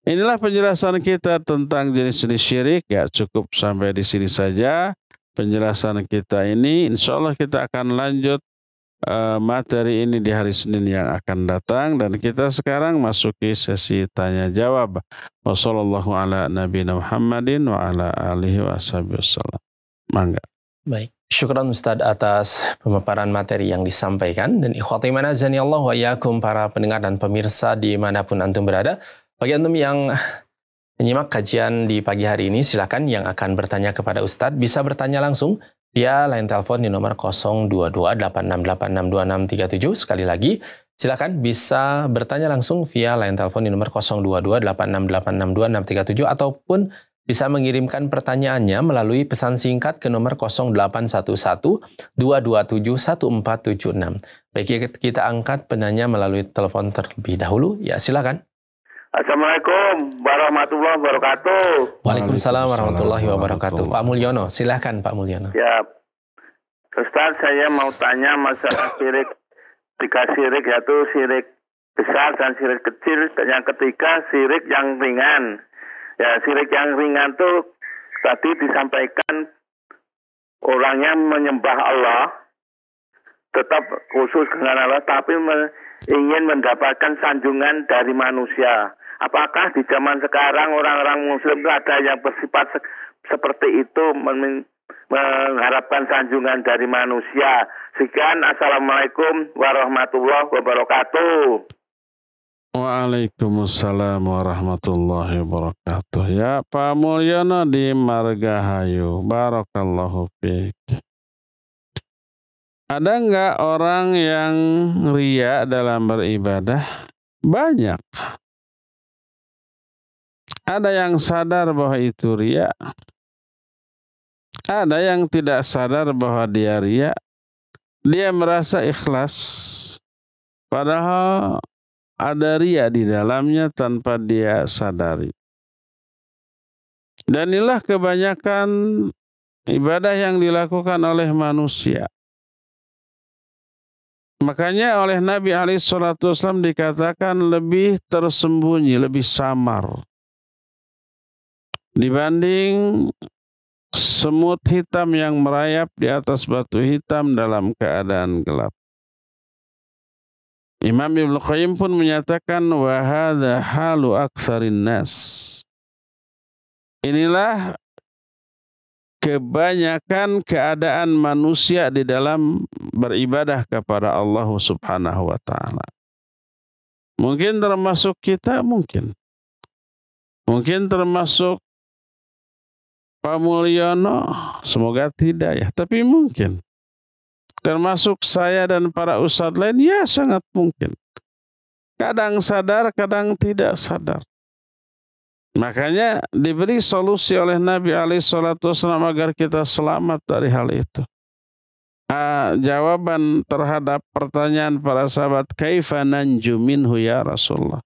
inilah penjelasan kita tentang jenis-jenis syirik. Ya, cukup sampai di sini saja penjelasan kita ini. Insya Allah kita akan lanjut materi ini di hari Senin yang akan datang, dan kita sekarang masuki sesi tanya jawab. Wassallallahu ala nabiyina Muhammadin wa ala alihi wasallam. Mangga. Baik. Syukran Ustadz atas pemaparan materi yang disampaikan. Dan ikhwati manazani Allah wa iyyakum, para pendengar dan pemirsa dimanapun antum berada. Bagi antum yang menyimak kajian di pagi hari ini, silakan yang akan bertanya kepada Ustadz bisa bertanya langsung via line telepon di nomor 02286862637. Sekali lagi, silakan bisa bertanya langsung via line telepon di nomor 02286862637 ataupun bisa mengirimkan pertanyaannya melalui pesan singkat ke nomor 0811-227-1476. Baik, kita angkat penanya melalui telepon terlebih dahulu. Ya, silakan. Assalamualaikum warahmatullahi wabarakatuh. Waalaikumsalam warahmatullahi wabarakatuh. Pak Mulyono, silakan Pak Mulyono. Ya, Ustaz, saya mau tanya masalah syirik. Tiga syirik, yaitu syirik besar dan syirik kecil, dan yang ketiga syirik yang ringan. Ya, syirik yang ringan tuh tadi disampaikan orangnya menyembah Allah, tetap khusus dengan Allah, tapi ingin mendapatkan sanjungan dari manusia. Apakah di zaman sekarang orang-orang Muslim itu ada yang bersifat seperti itu, mengharapkan sanjungan dari manusia? Sekian, assalamualaikum warahmatullahi wabarakatuh. Waalaikumsalam warahmatullahi wabarakatuh. Ya, Pak Mulyono di Margahayu. Barakallahu fiik. Ada nggak orang yang riya dalam beribadah? Banyak. Ada yang sadar bahwa itu riya. Ada yang tidak sadar bahwa dia riya. Dia merasa ikhlas. Padahal ada riya di dalamnya tanpa dia sadari. Dan inilah kebanyakan ibadah yang dilakukan oleh manusia. Makanya oleh Nabi SAW dikatakan lebih tersembunyi, lebih samar dibanding semut hitam yang merayap di atas batu hitam dalam keadaan gelap. Imam Ibnu Qayyim pun menyatakan wa hadza halu aktsarin nas. Inilah kebanyakan keadaan manusia di dalam beribadah kepada Allah Subhanahu wa taala. Mungkin termasuk kita, mungkin. Mungkin termasuk Pak Mulyono, semoga tidak ya, tapi mungkin. Termasuk saya dan para ustadz lain, ya sangat mungkin. Kadang sadar, kadang tidak sadar. Makanya diberi solusi oleh Nabi SAW agar kita selamat dari hal itu. Jawaban terhadap pertanyaan para sahabat, kaifa nanju minhu ya Rasulullah.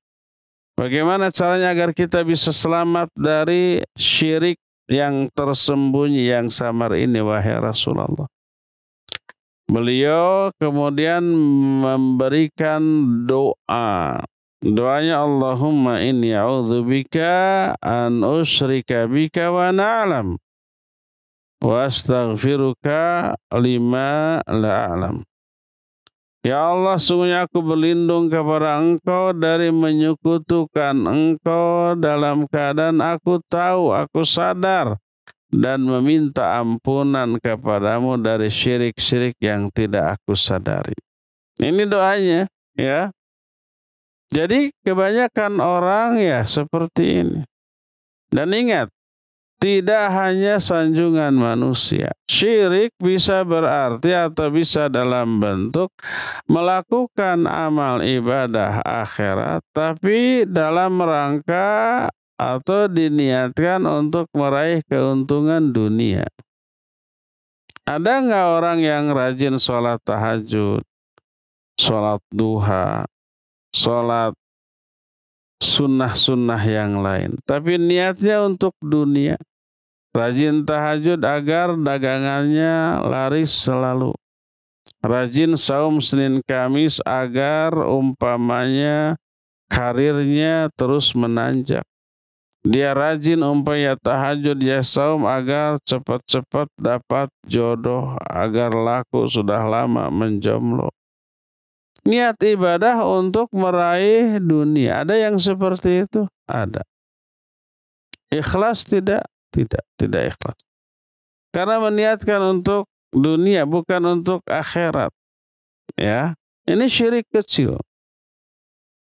Bagaimana caranya agar kita bisa selamat dari syirik yang tersembunyi, yang samar ini, wahai Rasulullah. Beliau kemudian memberikan doa. Doanya, Allahumma inni a'udzubika an usyrika bika wa na'lam wa astaghfiruka lima la'alam. Ya Allah, sungguhnya aku berlindung kepada Engkau dari menyekutukan Engkau dalam keadaan aku tahu, aku sadar, dan meminta ampunan kepadamu dari syirik-syirik yang tidak aku sadari. Ini doanya, ya. Jadi kebanyakan orang ya seperti ini. Dan ingat, tidak hanya sanjungan manusia. Syirik bisa berarti atau bisa dalam bentuk melakukan amal ibadah akhirat, tapi dalam rangka atau diniatkan untuk meraih keuntungan dunia. Ada nggak orang yang rajin sholat tahajud, sholat duha, sholat sunnah-sunnah yang lain, tapi niatnya untuk dunia? Rajin tahajud agar dagangannya laris selalu. Rajin saum Senin Kamis agar umpamanya karirnya terus menanjak. Dia rajin umpamanya tahajud, ya saum agar cepat-cepat dapat jodoh, agar laku sudah lama menjomblo. Niat ibadah untuk meraih dunia. Ada yang seperti itu? Ada. Ikhlas tidak? Tidak ikhlas. Karena meniatkan untuk dunia, bukan untuk akhirat. Ya, ini syirik kecil.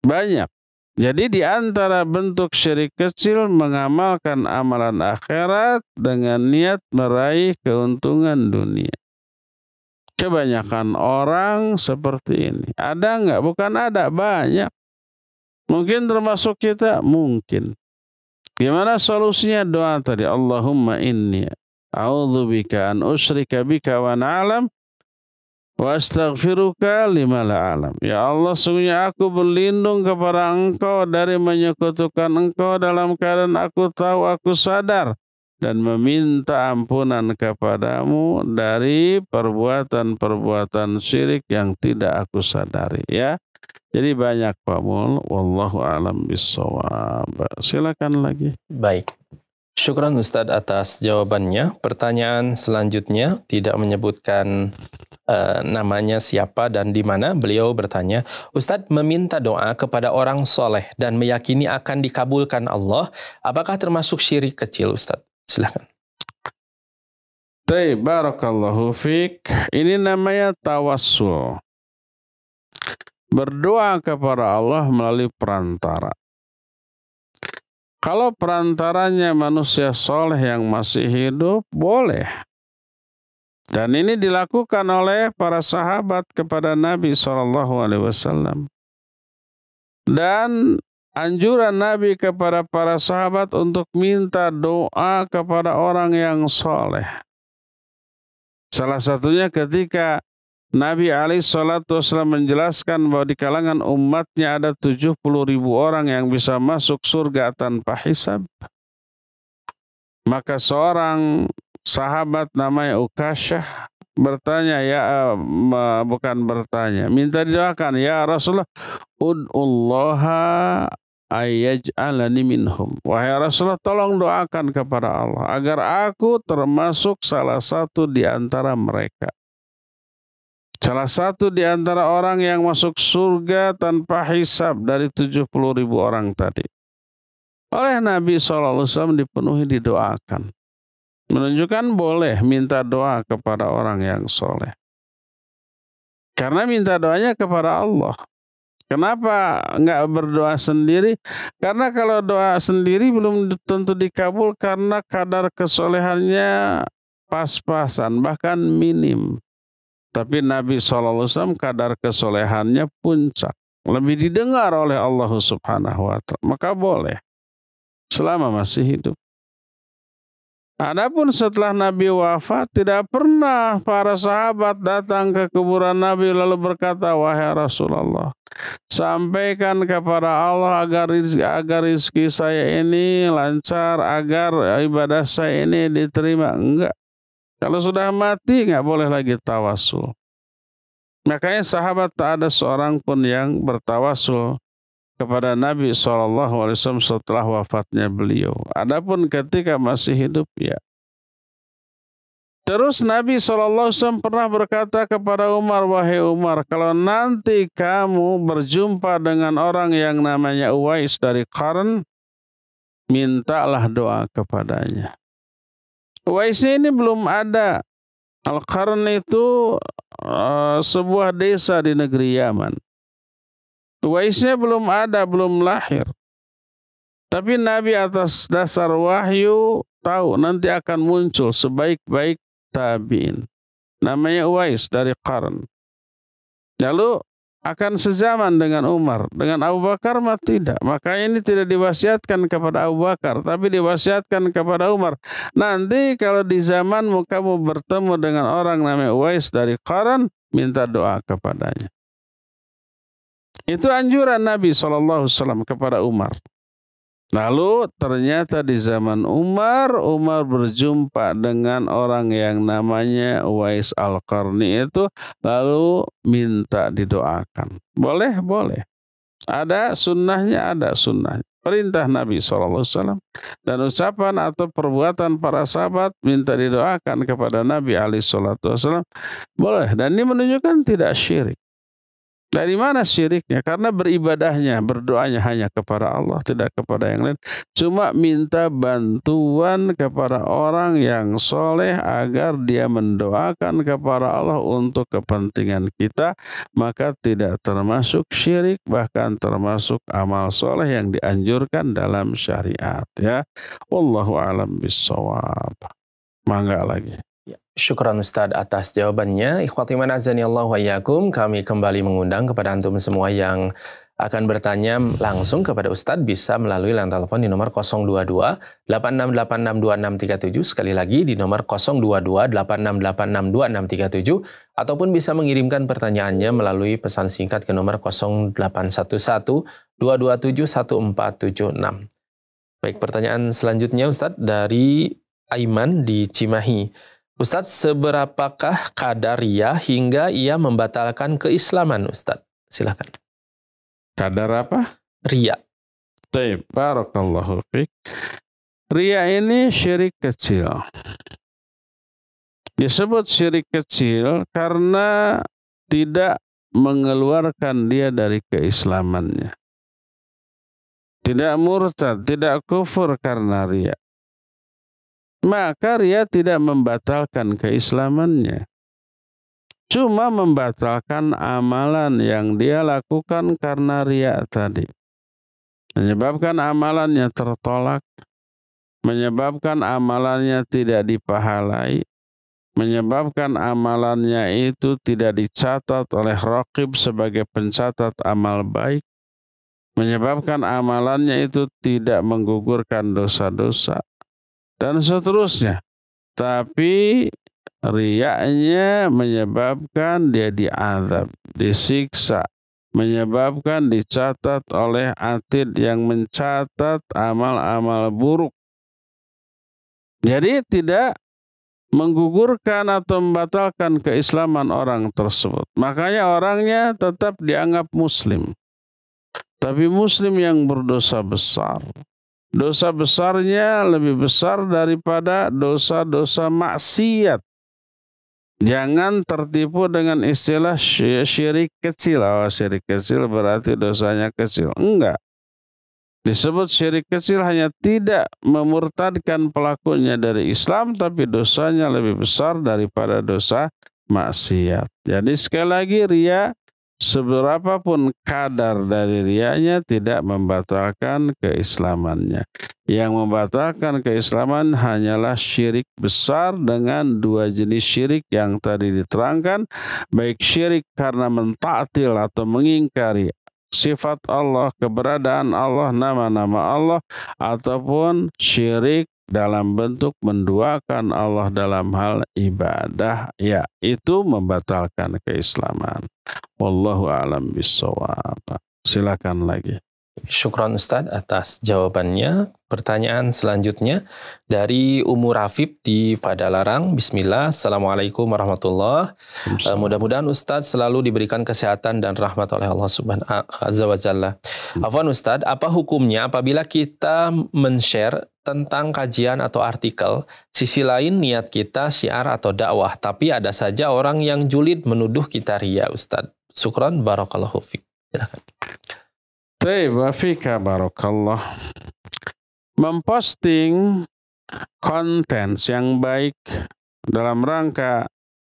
Banyak. Jadi di antara bentuk syirik kecil mengamalkan amalan akhirat dengan niat meraih keuntungan dunia. Kebanyakan orang seperti ini. Ada nggak? Bukan ada, banyak. Mungkin termasuk kita, mungkin. Gimana solusinya? Doa tadi, Allahumma inni a'udzubika an usyrika bika wa na'lam wa astaghfiruka lima la'alam. Ya Allah, sungguhnya aku berlindung kepada Engkau dari menyekutukan Engkau dalam keadaan aku tahu, aku sadar, dan meminta ampunan kepadamu dari perbuatan-perbuatan syirik yang tidak aku sadari. Ya, jadi banyak Pak Mul, wallahu a'lam bissawab. Silakan lagi. Baik. Syukran Ustadz atas jawabannya. Pertanyaan selanjutnya tidak menyebutkan namanya siapa dan di mana. Beliau bertanya, Ustadz, meminta doa kepada orang soleh dan meyakini akan dikabulkan Allah, apakah termasuk syirik kecil, Ustadz? Silahkan. Barakallahu fiik. Ini namanya tawassul. Berdoa kepada Allah melalui perantara. Kalau perantaranya manusia soleh yang masih hidup, boleh. Dan ini dilakukan oleh para sahabat kepada Nabi SAW. Dan anjuran Nabi kepada para sahabat untuk minta doa kepada orang yang soleh. Salah satunya ketika Nabi SAW menjelaskan bahwa di kalangan umatnya ada 70.000 orang yang bisa masuk surga tanpa hisab. Maka seorang sahabat namanya Ukasyah bertanya, minta didoakan, ya Rasulullah, ud'ullaha ayyaj'alani minhum. Wahai Rasulullah, tolong doakan kepada Allah agar aku termasuk salah satu di antara mereka. Salah satu di antara orang yang masuk surga tanpa hisab dari 70.000 orang tadi. Oleh Nabi SAW dipenuhi, didoakan. Menunjukkan boleh minta doa kepada orang yang soleh. Karena minta doanya kepada Allah. Kenapa nggak berdoa sendiri? Karena kalau doa sendiri belum tentu dikabul karena kadar kesolehannya pas-pasan, bahkan minim. Tapi Nabi SAW kadar kesolehannya puncak. Lebih didengar oleh Allah Subhanahu wa Ta'ala. Maka boleh. Selama masih hidup. Adapun setelah Nabi wafat, tidak pernah para sahabat datang ke kuburan Nabi lalu berkata, wahai Rasulullah, sampaikan kepada Allah agar rizki saya ini lancar, agar ibadah saya ini diterima. Enggak. Kalau sudah mati nggak boleh lagi tawasul. Makanya sahabat tak ada seorang pun yang bertawasul kepada Nabi SAW setelah wafatnya beliau. Adapun ketika masih hidup, ya. Terus Nabi SAW pernah berkata kepada Umar, wahai Umar, kalau nanti kamu berjumpa dengan orang yang namanya Uwais dari Qarn, mintalah doa kepadanya. Uwais ini belum ada. Al-Qarn itu sebuah desa di negeri Yaman. Uwaisnya belum ada, belum lahir. Tapi Nabi atas dasar wahyu tahu nanti akan muncul sebaik-baik tabi'in. Namanya Uwais dari Qarn. Lalu akan sezaman dengan Umar. Dengan Abu Bakar mah tidak. Makanya ini tidak diwasiatkan kepada Abu Bakar, tapi diwasiatkan kepada Umar. Nanti kalau di zamanmu kamu bertemu dengan orang namanya Uwais dari Qarn, minta doa kepadanya. Itu anjuran Nabi SAW kepada Umar. Lalu ternyata di zaman Umar berjumpa dengan orang yang namanya Uwais Al-Qarni itu, lalu minta didoakan. Boleh, boleh. Ada sunnahnya, ada sunnahnya. Perintah Nabi SAW dan ucapan atau perbuatan para sahabat minta didoakan kepada Nabi SAW boleh. Dan ini menunjukkan tidak syirik. Dari mana syiriknya? Karena beribadahnya, berdoanya hanya kepada Allah, tidak kepada yang lain. Cuma minta bantuan kepada orang yang soleh agar dia mendoakan kepada Allah untuk kepentingan kita, maka tidak termasuk syirik, bahkan termasuk amal soleh yang dianjurkan dalam syariat. Ya, wallahu a'lam bissawab. Mangga lagi. Syukran Ustadz atas jawabannya. Ikhwati man azani Allah wa iyyakum, kami kembali mengundang kepada antum semua yang akan bertanya langsung kepada Ustadz bisa melalui line telepon di nomor 022 86862637, sekali lagi di nomor 022 86862637, ataupun bisa mengirimkan pertanyaannya melalui pesan singkat ke nomor 0811 227 1476. Baik, pertanyaan selanjutnya Ustadz dari Aiman di Cimahi. Ustadz, seberapakah kadar riya hingga ia membatalkan keislaman, Ustadz? Silakan. Kadar apa? Riya. Baik, barakallahu fiik. Riya ini syirik kecil. Disebut syirik kecil karena tidak mengeluarkan dia dari keislamannya. Tidak murtad, tidak kufur karena riya. Maka riya tidak membatalkan keislamannya. Cuma membatalkan amalan yang dia lakukan karena riya tadi. Menyebabkan amalannya tertolak, menyebabkan amalannya tidak dipahalai, menyebabkan amalannya itu tidak dicatat oleh Raqib sebagai pencatat amal baik, menyebabkan amalannya itu tidak menggugurkan dosa-dosa, dan seterusnya. Tapi riyanya menyebabkan dia diazab, disiksa, menyebabkan dicatat oleh atid yang mencatat amal-amal buruk. Jadi tidak menggugurkan atau membatalkan keislaman orang tersebut. Makanya orangnya tetap dianggap muslim. Tapi muslim yang berdosa besar. Dosa besarnya lebih besar daripada dosa-dosa maksiat. Jangan tertipu dengan istilah syirik kecil. Oh, syirik kecil berarti dosanya kecil. Enggak. Disebut syirik kecil hanya tidak memurtadkan pelakunya dari Islam, tapi dosanya lebih besar daripada dosa maksiat. Jadi sekali lagi riya, seberapapun kadar dari riyanya tidak membatalkan keislamannya. Yang membatalkan keislaman hanyalah syirik besar dengan dua jenis syirik yang tadi diterangkan, baik syirik karena mentaktil atau mengingkari sifat Allah, keberadaan Allah, nama-nama Allah, ataupun syirik dalam bentuk menduakan Allah dalam hal ibadah, ya itu membatalkan keislaman. Wallahu a'lam bishawab. Silakan lagi. Syukran Ustadz atas jawabannya. Pertanyaan selanjutnya dari Umur Rafib di Padalarang. Bismillah. Assalamualaikum warahmatullahi wabarakatuh. Mudah-mudahan Ustadz selalu diberikan kesehatan dan rahmat oleh Allah Subhanahu wa Ta'ala. Afwan Ustadz, apa hukumnya apabila kita men-share tentang kajian atau artikel, sisi lain niat kita syiar atau dakwah, tapi ada saja orang yang julid menuduh kita riya, Ustadz. Syukran, barakallahu fiik. Silakan. Fika barakallah. Memposting konten yang baik dalam rangka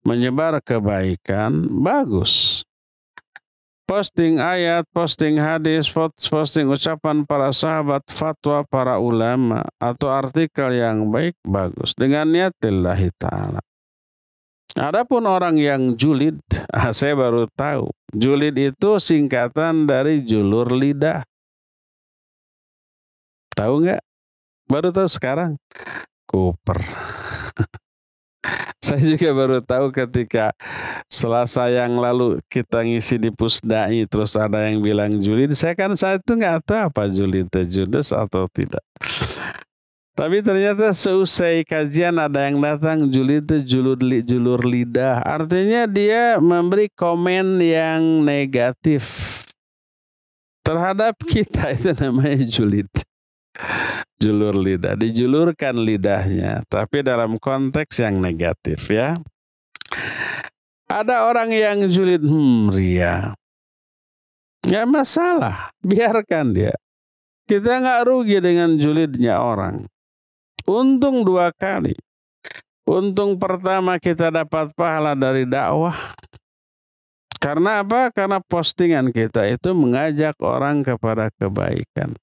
menyebar kebaikan bagus. Posting ayat, posting hadis, posting ucapan para sahabat, fatwa para ulama atau artikel yang baik bagus dengan niat lillahi ta'ala. Adapun orang yang julid, saya baru tahu. Julid itu singkatan dari julur lidah. Tahu nggak? Baru tahu sekarang. Kuper. Saya juga baru tahu ketika Selasa yang lalu kita ngisi di Pusdai, terus ada yang bilang julid. Saya itu nggak tahu apa julid itu judes atau tidak. Tapi ternyata seusai kajian ada yang datang julid itu julur lidah. Artinya dia memberi komen yang negatif terhadap kita, itu namanya julid. Julur lidah, dijulurkan lidahnya, tapi dalam konteks yang negatif ya. Ada orang yang julid, riya. Nggak masalah, biarkan dia. Kita nggak rugi dengan julidnya orang. Untung dua kali. Untung pertama kita dapat pahala dari dakwah. Karena apa? Karena postingan kita itu mengajak orang kepada kebaikan.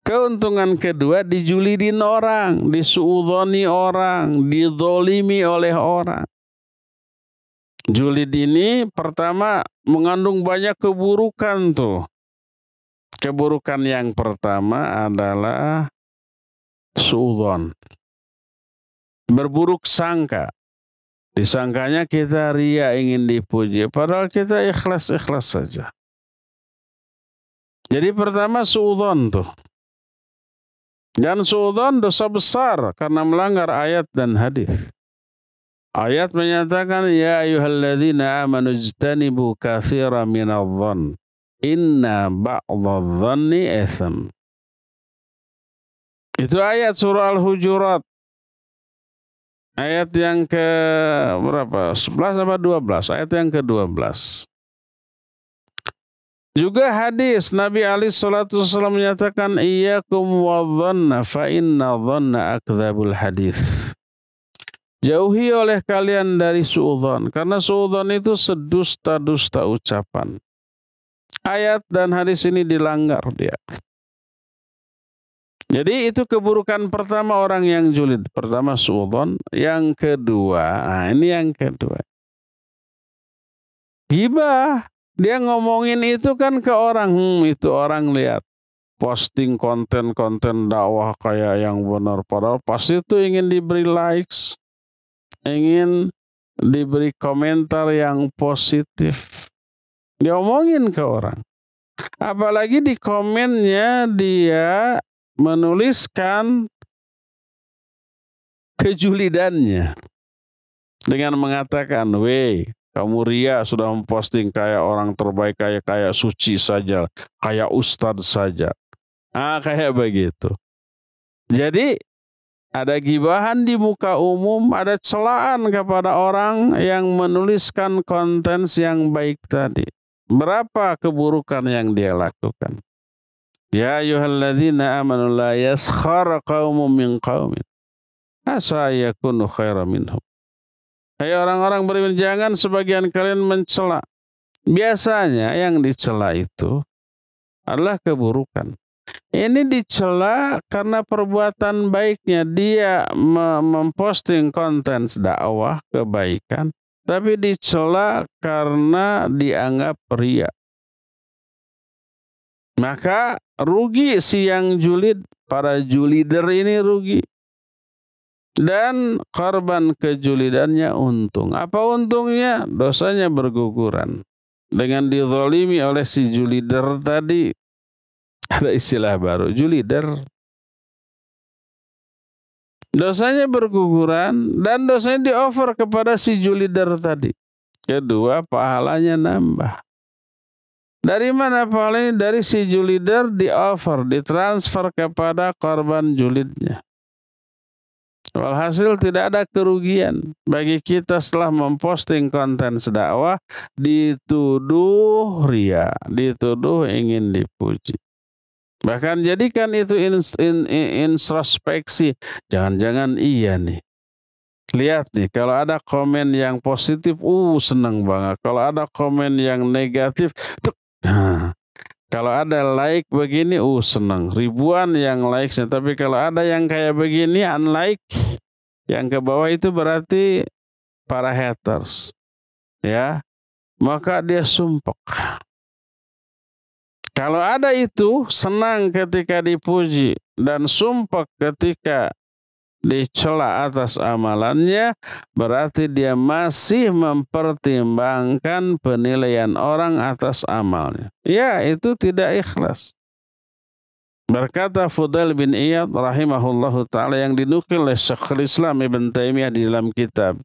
Keuntungan kedua, dijulidin orang, disuudzoni orang, dizolimi oleh orang. Julid ini pertama mengandung banyak keburukan tuh. Keburukan yang pertama adalah suudzon, berburuk sangka. Disangkanya kita riya, ingin dipuji, padahal kita ikhlas-ikhlas saja. Jadi pertama suudzon tuh. Dan suudzon dosa besar karena melanggar ayat dan hadis. Ayat menyatakan ya ayyuhalladzina amanu ijtanibu katsiran minadh-dhann inna ba'dadh-dhanni itsm. Itu ayat surah Al-Hujurat. Ayat yang ke berapa? 11 apa 12? Ayat yang ke-12. Juga hadis Nabi alaihi salatu wasallam menyatakan iyyakum wadhanna fa inna dhanna akdzabul hadis. Jauhi oleh kalian dari suudzon karena suudzon itu sedusta-dusta ucapan. Ayat dan hadis ini dilanggar dia. Jadi itu keburukan pertama orang yang julid. Pertama suudzon, yang kedua, nah ini yang kedua. Ghibah. Dia ngomongin itu kan ke orang, itu orang lihat posting konten-konten dakwah kayak yang benar, padahal pasti itu ingin diberi likes, ingin diberi komentar yang positif. Dia omongin ke orang. Apalagi di komennya dia menuliskan kejulidannya dengan mengatakan, "Weh, kamu ria sudah memposting kayak orang terbaik, kayak suci saja, kayak ustadz saja." Kayak begitu. Jadi ada gibahan di muka umum, ada celaan kepada orang yang menuliskan konten yang baik tadi. Berapa keburukan yang dia lakukan? Ya ayyuhalladzina amanu la yaskhar qaumun min qaumin asa yakunu khairan minhum. Hai orang-orang beriman, jangan sebagian kalian mencela. Biasanya yang dicela itu adalah keburukan. Ini dicela karena perbuatan baiknya. Dia memposting konten dakwah kebaikan, tapi dicela karena dianggap ria. Maka rugi si yang julid, para julider ini rugi. Dan korban kejulidannya untung. Apa untungnya? Dosanya berguguran. Dengan dizalimi oleh si julider tadi. Ada istilah baru, julider. Dosanya berguguran dan dosanya di-offer kepada si julider tadi. Kedua, pahalanya nambah. Dari mana pahalanya? Dari si julider di-offer, ditransfer kepada korban julidnya. Walhasil tidak ada kerugian bagi kita setelah memposting konten dakwah, dituduh ria, dituduh ingin dipuji. Bahkan jadikan itu introspeksi. Jangan-jangan iya nih. Lihat nih, kalau ada komen yang positif, seneng banget. Kalau ada komen yang negatif, kalau ada like begini, seneng. Ribuan yang likes-nya. Tapi kalau ada yang kayak begini, unlike, yang ke bawah itu berarti para haters. Ya, maka dia sumpek. Kalau ada itu, senang ketika dipuji dan sumpek ketika dicela atas amalannya, berarti dia masih mempertimbangkan penilaian orang atas amalnya. Ya, itu tidak ikhlas. Berkata Fudail bin Iyad rahimahullahu ta'ala yang dinukil oleh Syekhul Islam Ibn Taimiyah di dalam kitab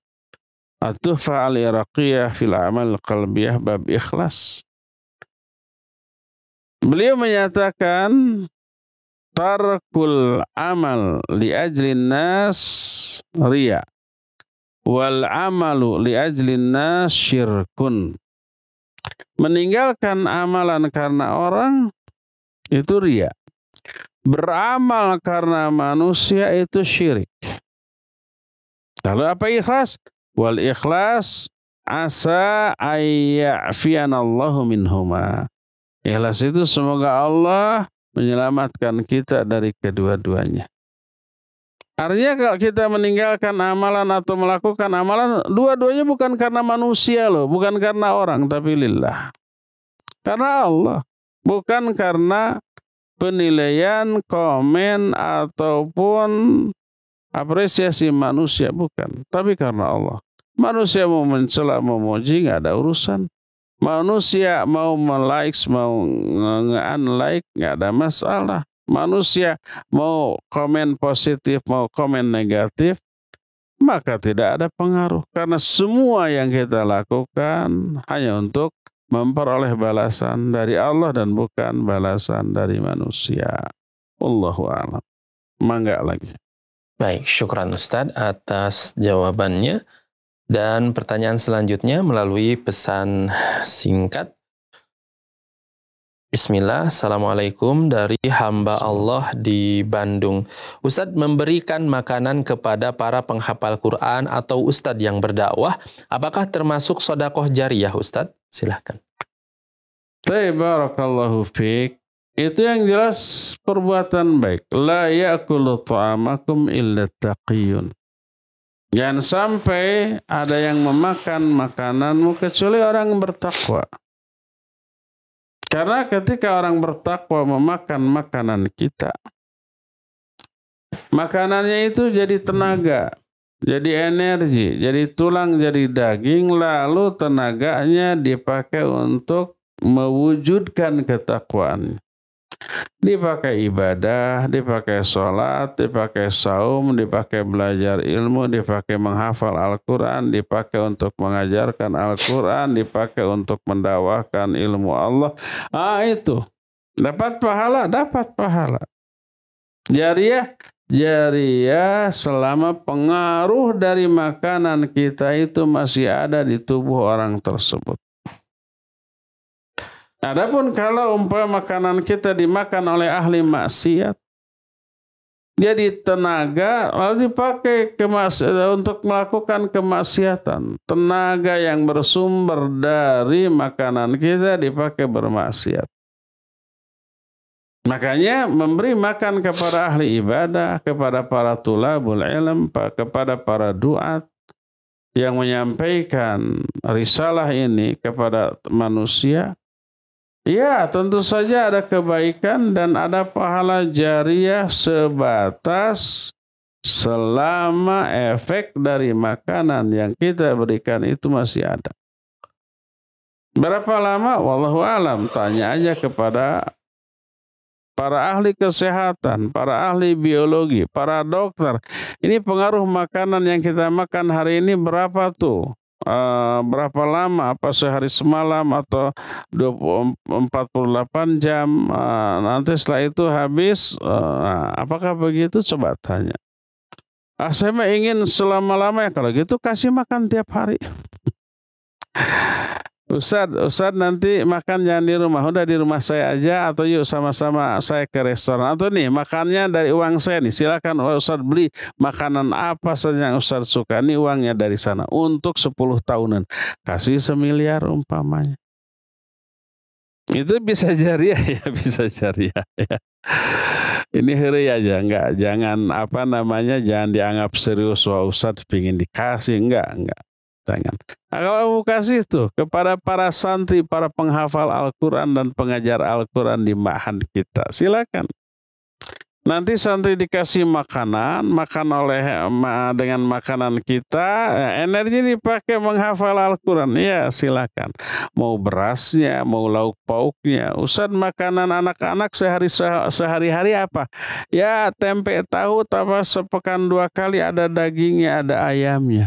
At-Tuhfah al-Iraqiyah fil Amal Qalbiyah bab ikhlas. Beliau menyatakan tarkul amal li ajlin nas riya wal amalu li ajlin nas syirkun. Meninggalkan amalan karena orang itu riya. Beramal karena manusia itu syirik. Lalu apa ikhlas? Wal ikhlas asa ayya'fiyanallahu minhuma. Ikhlas itu semoga Allah menyelamatkan kita dari kedua-duanya. Artinya kalau kita meninggalkan amalan atau melakukan amalan, dua-duanya bukan karena manusia loh, bukan karena orang, tapi lillah. Karena Allah, bukan karena penilaian, komen, ataupun apresiasi manusia, bukan. Tapi karena Allah. Manusia mau mencela, mau memuji, nggak ada urusan. Manusia mau me-likes, mau nge-unlike, nggak ada masalah. Manusia mau komen positif, mau komen negatif, maka tidak ada pengaruh. Karena semua yang kita lakukan hanya untuk memperoleh balasan dari Allah dan bukan balasan dari manusia. Wallahu a'lam. Mangga lagi. Baik, syukran Ustadz atas jawabannya. Dan pertanyaan selanjutnya melalui pesan singkat. Bismillah, Assalamualaikum, dari hamba Allah di Bandung. Ustadz, memberikan makanan kepada para penghafal Quran atau Ustadz yang berdakwah, apakah termasuk sodakoh jariyah Ustadz? Silahkan. Barakallahu fiik. Itu yang jelas perbuatan baik. La ya'kulu ta'amakum illa taqiyun. Jangan sampai ada yang memakan makananmu kecuali orang bertakwa. Karena ketika orang bertakwa memakan makanan kita, makanannya itu jadi tenaga, jadi energi, jadi tulang, jadi daging, lalu tenaganya dipakai untuk mewujudkan ketakwaan. Dipakai ibadah, dipakai sholat, dipakai saum, dipakai belajar ilmu, dipakai menghafal Al-Quran, dipakai untuk mengajarkan Al-Quran, dipakai untuk mendakwahkan ilmu Allah. Itu dapat pahala, dapat pahala. Jariyah selama pengaruh dari makanan kita itu masih ada di tubuh orang tersebut. Adapun kalau umpama makanan kita dimakan oleh ahli maksiat, jadi tenaga lalu dipakai untuk melakukan kemaksiatan. Tenaga yang bersumber dari makanan kita dipakai bermaksiat. Makanya memberi makan kepada ahli ibadah, kepada para tulabul ilm, kepada para duat yang menyampaikan risalah ini kepada manusia, ya, tentu saja ada kebaikan dan ada pahala jariyah sebatas selama efek dari makanan yang kita berikan itu masih ada. Berapa lama? Wallahu alam. Tanya aja kepada para ahli kesehatan, para ahli biologi, para dokter. Ini pengaruh makanan yang kita makan hari ini berapa tuh? Berapa lama, apa sehari semalam atau 48 jam, nanti setelah itu habis, apakah begitu? Coba tanya. Saya mah ingin selama-lamanya. Kalau gitu kasih makan tiap hari. Ustadz nanti makan jangan di rumah, udah di rumah saya aja, atau yuk sama-sama saya ke restoran, atau nih makannya dari uang saya nih, silakan Ustadz beli makanan apa saja yang Ustadz suka, nih uangnya dari sana untuk 10 tahunan, kasih 1 miliar umpamanya. Itu bisa jariyah ya, bisa jariyah ya. Ini hari aja, jangan jangan dianggap serius, wah Ustadz pingin dikasih, enggak. Jangan. Kalau mau kasih tuh kepada para santri, para penghafal Al-Quran dan pengajar Al-Quran di ma'had kita, silakan. Nanti santri dikasih makanan, dengan makanan kita, energi dipakai menghafal Al-Quran, ya silakan. Mau berasnya, mau lauk pauknya. Ustadz, makanan anak-anak sehari-hari apa? Ya tempe tahu, sepekan 2 kali ada dagingnya, ada ayamnya.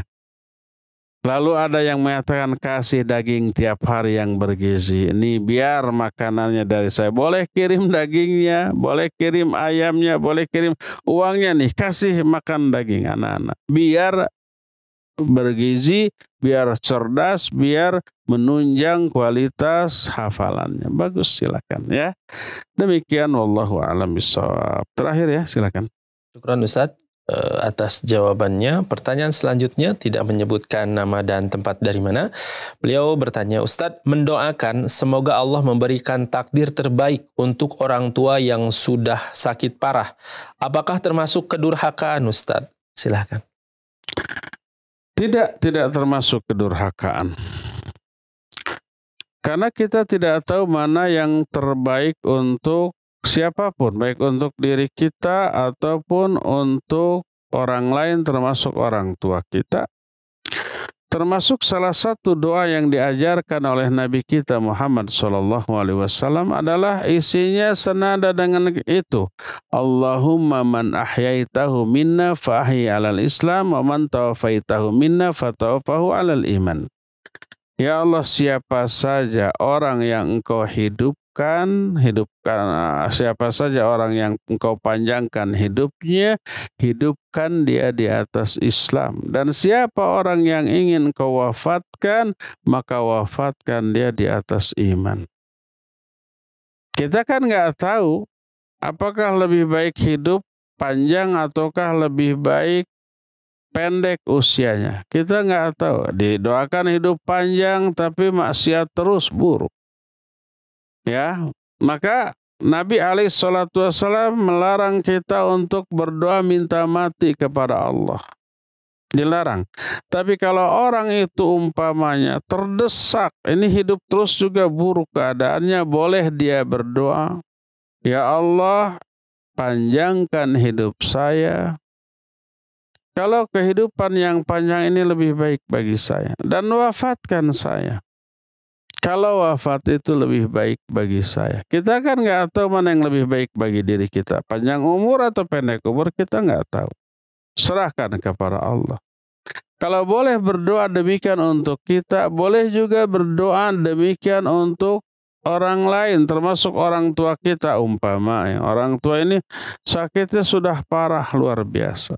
Lalu ada yang mengatakan kasih daging tiap hari yang bergizi. Ini biar makanannya dari saya. Boleh kirim dagingnya, boleh kirim ayamnya, boleh kirim uangnya nih. Kasih makan daging anak-anak. Biar bergizi, biar cerdas, biar menunjang kualitas hafalannya. Bagus, silakan ya. Demikian wallahu a'lam bishawab. Terakhir ya, silakan. Syukran Ustadz atas jawabannya. Pertanyaan selanjutnya tidak menyebutkan nama dan tempat dari mana. Beliau bertanya, Ustadz mendoakan semoga Allah memberikan takdir terbaik untuk orang tua yang sudah sakit parah. Apakah termasuk kedurhakaan Ustadz? Silahkan. Tidak termasuk kedurhakaan. Karena kita tidak tahu mana yang terbaik untuk siapapun, baik untuk diri kita ataupun untuk orang lain, termasuk orang tua kita. Termasuk salah satu doa yang diajarkan oleh Nabi kita Muhammad SAW adalah isinya senada dengan itu. Allahumma man ahyaitahu minna fa ahyi alal Islam wa man tawafaitahu minna fa tawafahu alal iman. Ya Allah, siapa saja orang yang Engkau hidup hidupkan siapa saja orang yang engkau panjangkan hidupnya, hidupkan dia di atas Islam. Dan siapa orang yang ingin engkau wafatkan, maka wafatkan dia di atas iman. Kita kan nggak tahu apakah lebih baik hidup panjang ataukah lebih baik pendek usianya. Kita nggak tahu. Didoakan hidup panjang tapi maksiat terus buruk. Ya, maka Nabi SAW melarang kita untuk berdoa minta mati kepada Allah. Dilarang. Tapi kalau orang itu umpamanya terdesak, ini hidup terus juga buruk keadaannya, boleh dia berdoa, ya Allah, panjangkan hidup saya. Kalau kehidupan yang panjang ini lebih baik bagi saya, dan wafatkan saya. Kalau wafat itu lebih baik bagi saya. Kita kan nggak tahu mana yang lebih baik bagi diri kita. Panjang umur atau pendek umur kita nggak tahu. Serahkan kepada Allah. Kalau boleh berdoa demikian untuk kita, boleh juga berdoa demikian untuk orang lain, termasuk orang tua kita umpama. Orang tua ini sakitnya sudah parah luar biasa.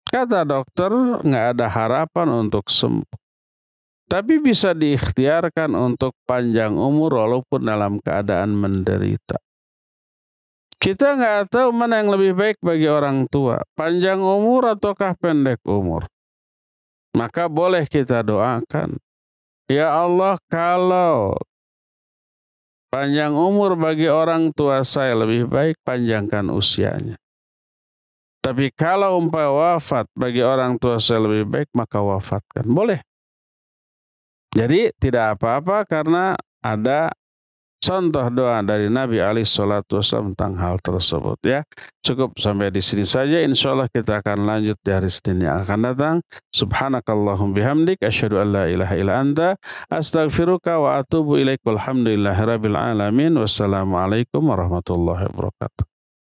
Kata dokter, nggak ada harapan untuk sembuh. Tapi bisa diikhtiarkan untuk panjang umur walaupun dalam keadaan menderita. Kita nggak tahu mana yang lebih baik bagi orang tua, panjang umur ataukah pendek umur. Maka boleh kita doakan, ya Allah, kalau panjang umur bagi orang tua saya lebih baik, panjangkan usianya. Tapi kalau wafat bagi orang tua saya lebih baik, maka wafatkan. Boleh. Jadi tidak apa-apa karena ada contoh doa dari Nabi SAW tentang hal tersebut. Ya, cukup sampai di sini saja. Insya Allah kita akan lanjut di hari Senin yang akan datang. Subhanakallahum bihamdik, asyhadu an la ilaha illa anta, astaghfiruka wa atubu ilaik. Walhamdulillahirabbil alamin. Wassalamualaikum warahmatullahi wabarakatuh.